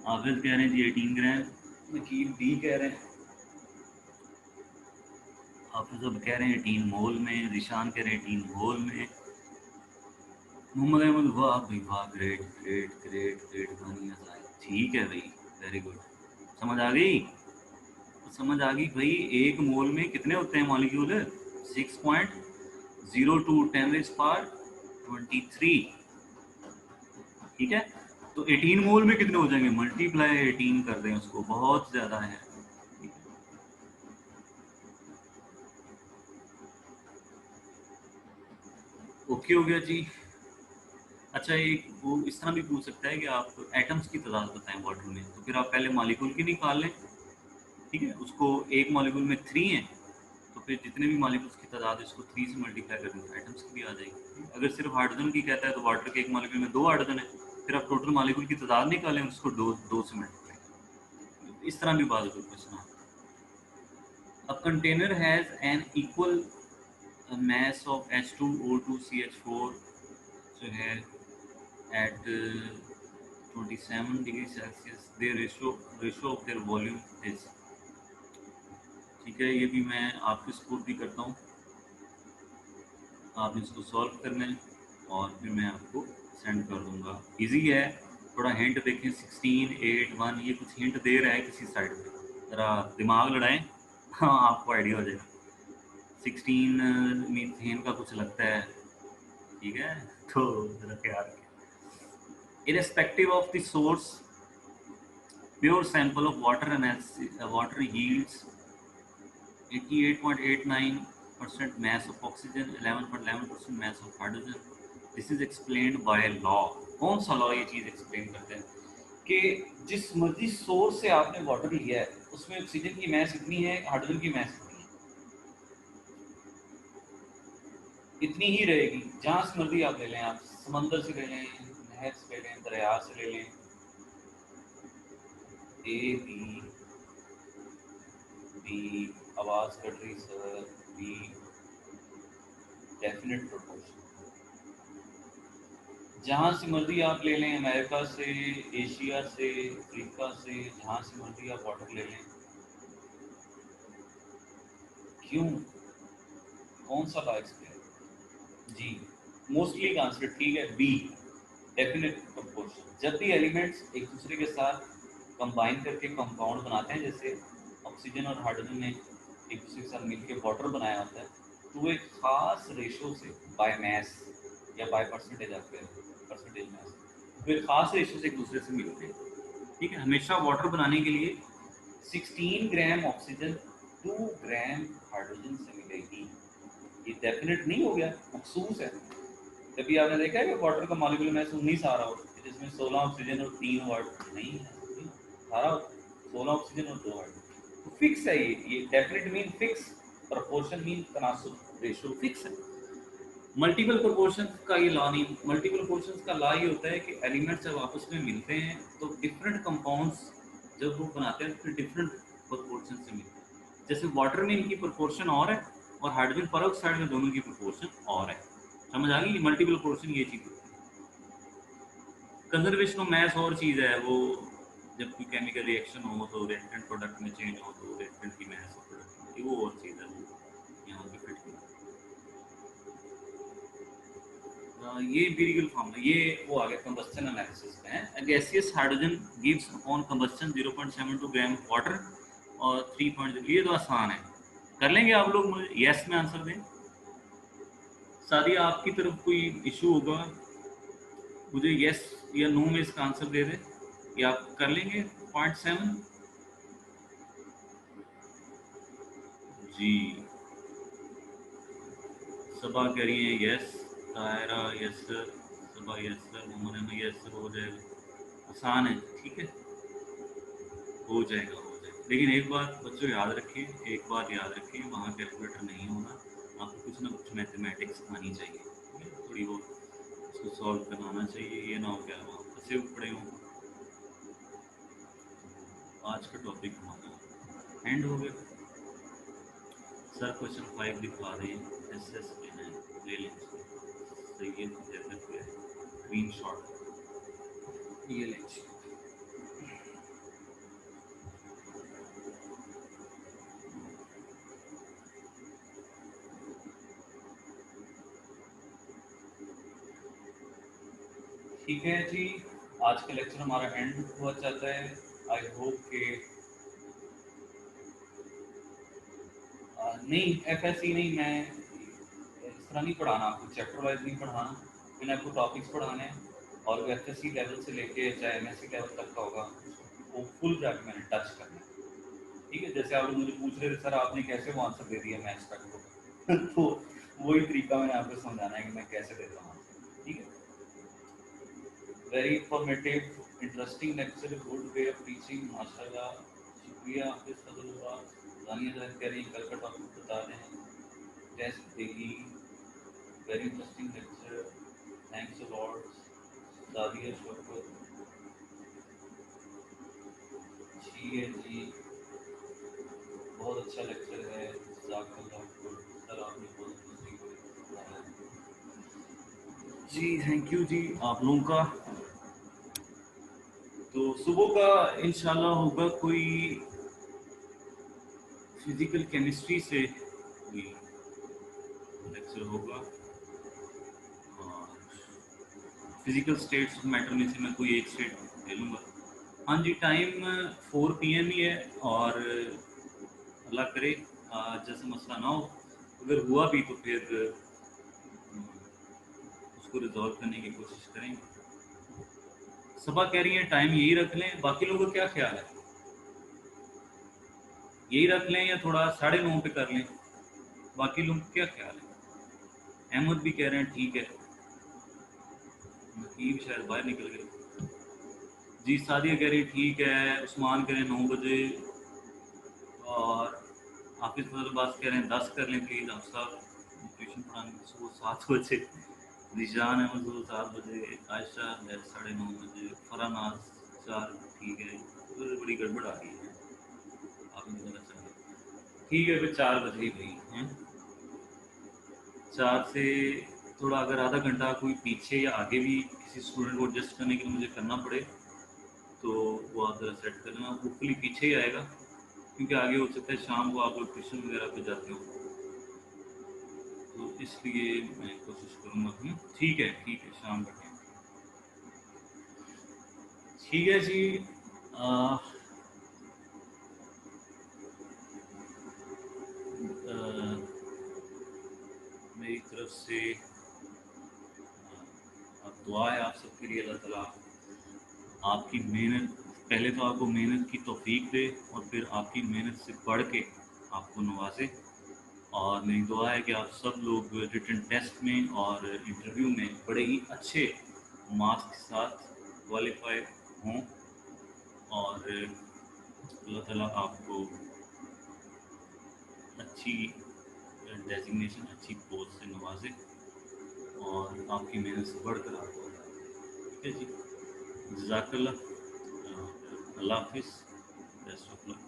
Hafiz कह रहे हैं जी 18 ग्राम, नकीब डी कह रहे हैं, हाफिज अब कह रहे हैं 18 मोल में, रिशान कह रहे हैं 18 मोल में, मोहम्मद अहमद वाह भाई वाह, ग्रेट ग्रेट ग्रेट ग्रेट, ठीक है भाई, वेरी गुड। समझ आ गई? तो समझ आ गई भाई, एक मोल में कितने होते हैं मॉलिक्यूल? 6.02 10⁻23, ठीक है। तो 18 मोल में कितने हो जाएंगे? मल्टीप्लाई 18 कर दें उसको, बहुत ज्यादा है। ओके हो गया जी। अच्छा, एक वो इस तरह भी पूछ सकता है कि आप एटम्स की तादाद बताएं वाटर में, तो फिर आप पहले मॉलिक्यूल की निकाल लें, ठीक है। उसको एक मॉलिक्यूल में 3 है, तो फिर जितने भी मॉलिक्यूल्स की तादाद है उसको 3 से मल्टीप्लाई कर देंगे, एटम्स की भी आ जाएगी। अगर सिर्फ हाइड्रोजन की कहता है तो वाटर के एक मॉलिक्यूल में 2 हाइड्रोजन है, फिर आप टोटल मॉलिक्यूल की तादाद निकालें, उसको दो से मल्टीप्लाई, इस तरह भी बात होती है। Question a container has an equal mass of H2O2CH4 जो है at 27 degree Celsius, their ratio of their volume is, ठीक है। ये भी मैं आपके सपोर्ट भी करता हूँ, आप इसको सॉल्व करना है और फिर मैं आपको सेंड कर दूंगा। इजी है, थोड़ा हिंट देखें, 16, 8, 1, ये कुछ हिंट दे रहा है किसी साइड पे, ज़रा दिमाग लड़ाएं, हाँ आपको आइडिया हो जाएगा। 16 मीथेन का कुछ लगता है, ठीक है, तो जरा ख्याल रखें। Irrespective of the source, pure sample of water analysis, water yields 88.89% mass of oxygen, 11.11% mass of hydrogen. This is explained by law. कौन सा लॉ ये चीज एक्सप्लेन करता है कि जिस मर्जी सोर्स से आपने वाटर लिया है उसमें ऑक्सीजन की मैस इतनी है, हाइड्रोजन की मैस इतनी ही रहेगी। जहां से मर्जी आप ले लें, आप समंदर से ले लें, नहर से ले लें, दरिया से ले लें, ए बी आवाज कट रही सर, बी डेफिनेट प्रोपोर्शन। जहां से मर्जी आप ले लें, अमेरिका से, एशिया से, अफ्रीका से, जहां से मर्जी आप वाटर ले लें। क्यों? कौन सा लॉ एक्सप्लेन? जी मोस्टली का आंसर ठीक है, बी डेफिनेट प्रोपोर्शन। जब भी एलिमेंट्स एक दूसरे के साथ कंबाइन करके कंपाउंड बनाते हैं, जैसे ऑक्सीजन और हाइड्रोजन ने एक दूसरे के साथ मिलकर वाटर बनाया होता है, तो वो एक खास रेशो से बाय मैस या बाय परसेंटेज, आपके परसेंटेज मैस, वो एक खास रेशो से एक दूसरे से मिलते हैं, ठीक है। हमेशा वाटर बनाने के लिए 16 ग्राम ऑक्सीजन 2 ग्राम हाइड्रोजन से मिलेगी। ये डेफिनेट नहीं हो गया, मखसूस है। कभी आपने देखा है कि वाटर का मॉलिक्यूलर मास 19 आ रहा हो, जिसमें 16 ऑक्सीजन और 3 वाटर नहीं है, सारा 16 ऑक्सीजन और 2 वाटर, तो फिक्स है। ये definite mean fix, proportion mean तनासुब, रेशियो फिक्स है। मल्टीपल प्रोपोर्शन का ये लॉ नहीं। मल्टीपल प्रोपोर्शन का लॉ ये होता है कि एलिमेंट्स जब आपस में मिलते हैं तो डिफरेंट कंपाउंड्स जब वो बनाते हैं फिर डिफरेंट प्रोपोर्शन से मिलते हैं। जैसे वाटर में इनकी प्रोपोर्शन और है और हाइड्रोजन पेरोक्साइड में दोनों की प्रोपोर्शन और है। समझ आ गई? मल्टीपल प्रोपोर्शन ये चीज होती है। कंजर्वेशन ऑफ मैस और चीज है, वो जब कोई केमिकल रिएक्शन हो तो रिएक्टेंट प्रोडक्ट में चेंज हो तो रिएक्टेंट की मैस ऑफ प्रोडक्ट, वो और चीज है, वो यहाँ पे फिट नहीं। ये एम्पिरिकल फॉर्मूला, ये वो आ गया कंबस्शन एनालिसिस में है। Gaseous hydrogen gives upon combustion 0.72 gram water और 3. ये तो आसान है, कर लेंगे आप लोग, मुझे यस में आंसर दें। सादिया आपकी तरफ कोई इशू होगा, मुझे यस या नो में इसका आंसर दे दें। ये आप कर लेंगे पार्ट 7? जी, सबा कह रही है yes, Taira yes sir, Saba yes sir, Mohan yes sir, हो जाएगा, आसान है, ठीक है, हो जाएगा हो जाएगा। लेकिन एक बात बच्चों याद रखिए, एक बात याद रखिए, वहाँ कैलकुलेटर नहीं होगा, आपको कुछ ना कुछ मैथमेटिक्स आनी चाहिए, ठीक है? थोड़ी बहुत उसको सॉल्व करना आना चाहिए, ये ना हो क्या वहाँ फंसे पड़े हों। आज का टॉपिक हमारा एंड हो गया सर। क्वेश्चन 5 दिखा रहे हैं, एस एस ले लें, सही है, जैसे स्क्रीन शॉट ये लें। ठीक है जी, आज का लेक्चर हमारा एंड हुआ चाहता है। आई होप के नहीं एफएससी नहीं, मैं इस तरह नहीं पढ़ाना आपको, चैप्टर वाइज नहीं पढ़ाना, मैंने आपको टॉपिक्स पढ़ाने हैं और एफएससी लेवल से लेके चाहे एमएससी लेवल तक का होगा वो फुल जाके मैंने टच करना है। ठीक है, जैसे आप लोग मुझे पूछ रहे थे सर आपने कैसे वो आंसर दे दिया मैथ्स तक को तो वही तरीका मैंने आपको समझाना है कि मैं कैसे देता हूँ आंसर। ठीक है, very informative interesting lecture, good way of teaching, माशाल्लाह, शुक्रिया हाफिज फजलुल्लाह। जानिए जरा कह रही कल का टॉपिक बता दें, टेस्ट देगी, very interesting lecture, thanks a lot Sadia Shaukat. जी है जी, बहुत अच्छा लेक्चर है, जज़ाकल्लाह गुड सर, आपने बहुत इंटरेस्टिंग पढ़ाया। जी थैंक यू जी आप लोगों का। तो सुबह का इंशाल्लाह होगा कोई फिजिकल केमिस्ट्री से कोई लेक्चर होगा, और फिजिकल स्टेट्स ऑफ मैटर में से मैं कोई एक स्टेट ले लूँगा। हाँ जी, टाइम 4 PM ही है, और अल्लाह करे जैसे मसला ना हो, अगर हुआ भी तो फिर उसको रिजॉल्व करने की कोशिश करेंगे। सबा कह रही है टाइम यही रख लें, बाकी लोगों का क्या ख्याल है, यही रख लें या थोड़ा 9:30 पे कर लें, बाकी लोगों का क्या ख्याल है? अहमद भी कह रहे हैं ठीक है, नकीब शायद बाहर निकल गए। जी सादिया कह रही ठीक है, उस्मान कह रहे हैं 9 बजे, और हाफिज फजल अब्बास कह रहे हैं 10 कर लें प्लीज़ आप साहब, ट्यूशन पढ़ाने सुबह 7 बजे, निशान अहमद सुबह 7 बजे, आयशा 9:30 बजे, फरानाज 4, ठीक है, तो बड़ी गड़बड़ आ गई है, आपने पता चला, ठीक है फिर 4 बजे ही भाई हैं, 4 से थोड़ा अगर आधा घंटा कोई पीछे या आगे भी किसी स्टूडेंट को एडजस्ट करने के लिए मुझे करना पड़े तो वो आप ज़रा सेट कर लेना, होपफुली पीछे ही आएगा, क्योंकि आगे हो सकता है शाम को आप लोग ट्यूशन वगैरह पे जाते हो, तो इसलिए मैं कोशिश करूँगा। ठीक है शाम का टाइम, ठीक है जी। आ, आ, मेरी तरफ से अब दुआ है आप सबके लिए, अल्लाह ताला आपकी मेहनत, पहले तो आपको मेहनत की तौफीक दे और फिर आपकी मेहनत से बढ़ के आपको नवाजे, और मेरी दुआ है कि आप सब लोग रिटन टेस्ट में और इंटरव्यू में बड़े ही अच्छे मार्क्स के साथ क्वालिफाई हों, और अल्लाह ताला आपको अच्छी डेजिग्नेशन, अच्छी पोस्ट से नवाजे और आपकी मेहनत से बढ़कर आपको, ठीक है जी, जज़ाकल्लाह, अल्लाह हाफिज़, बेस्ट ऑफ लक।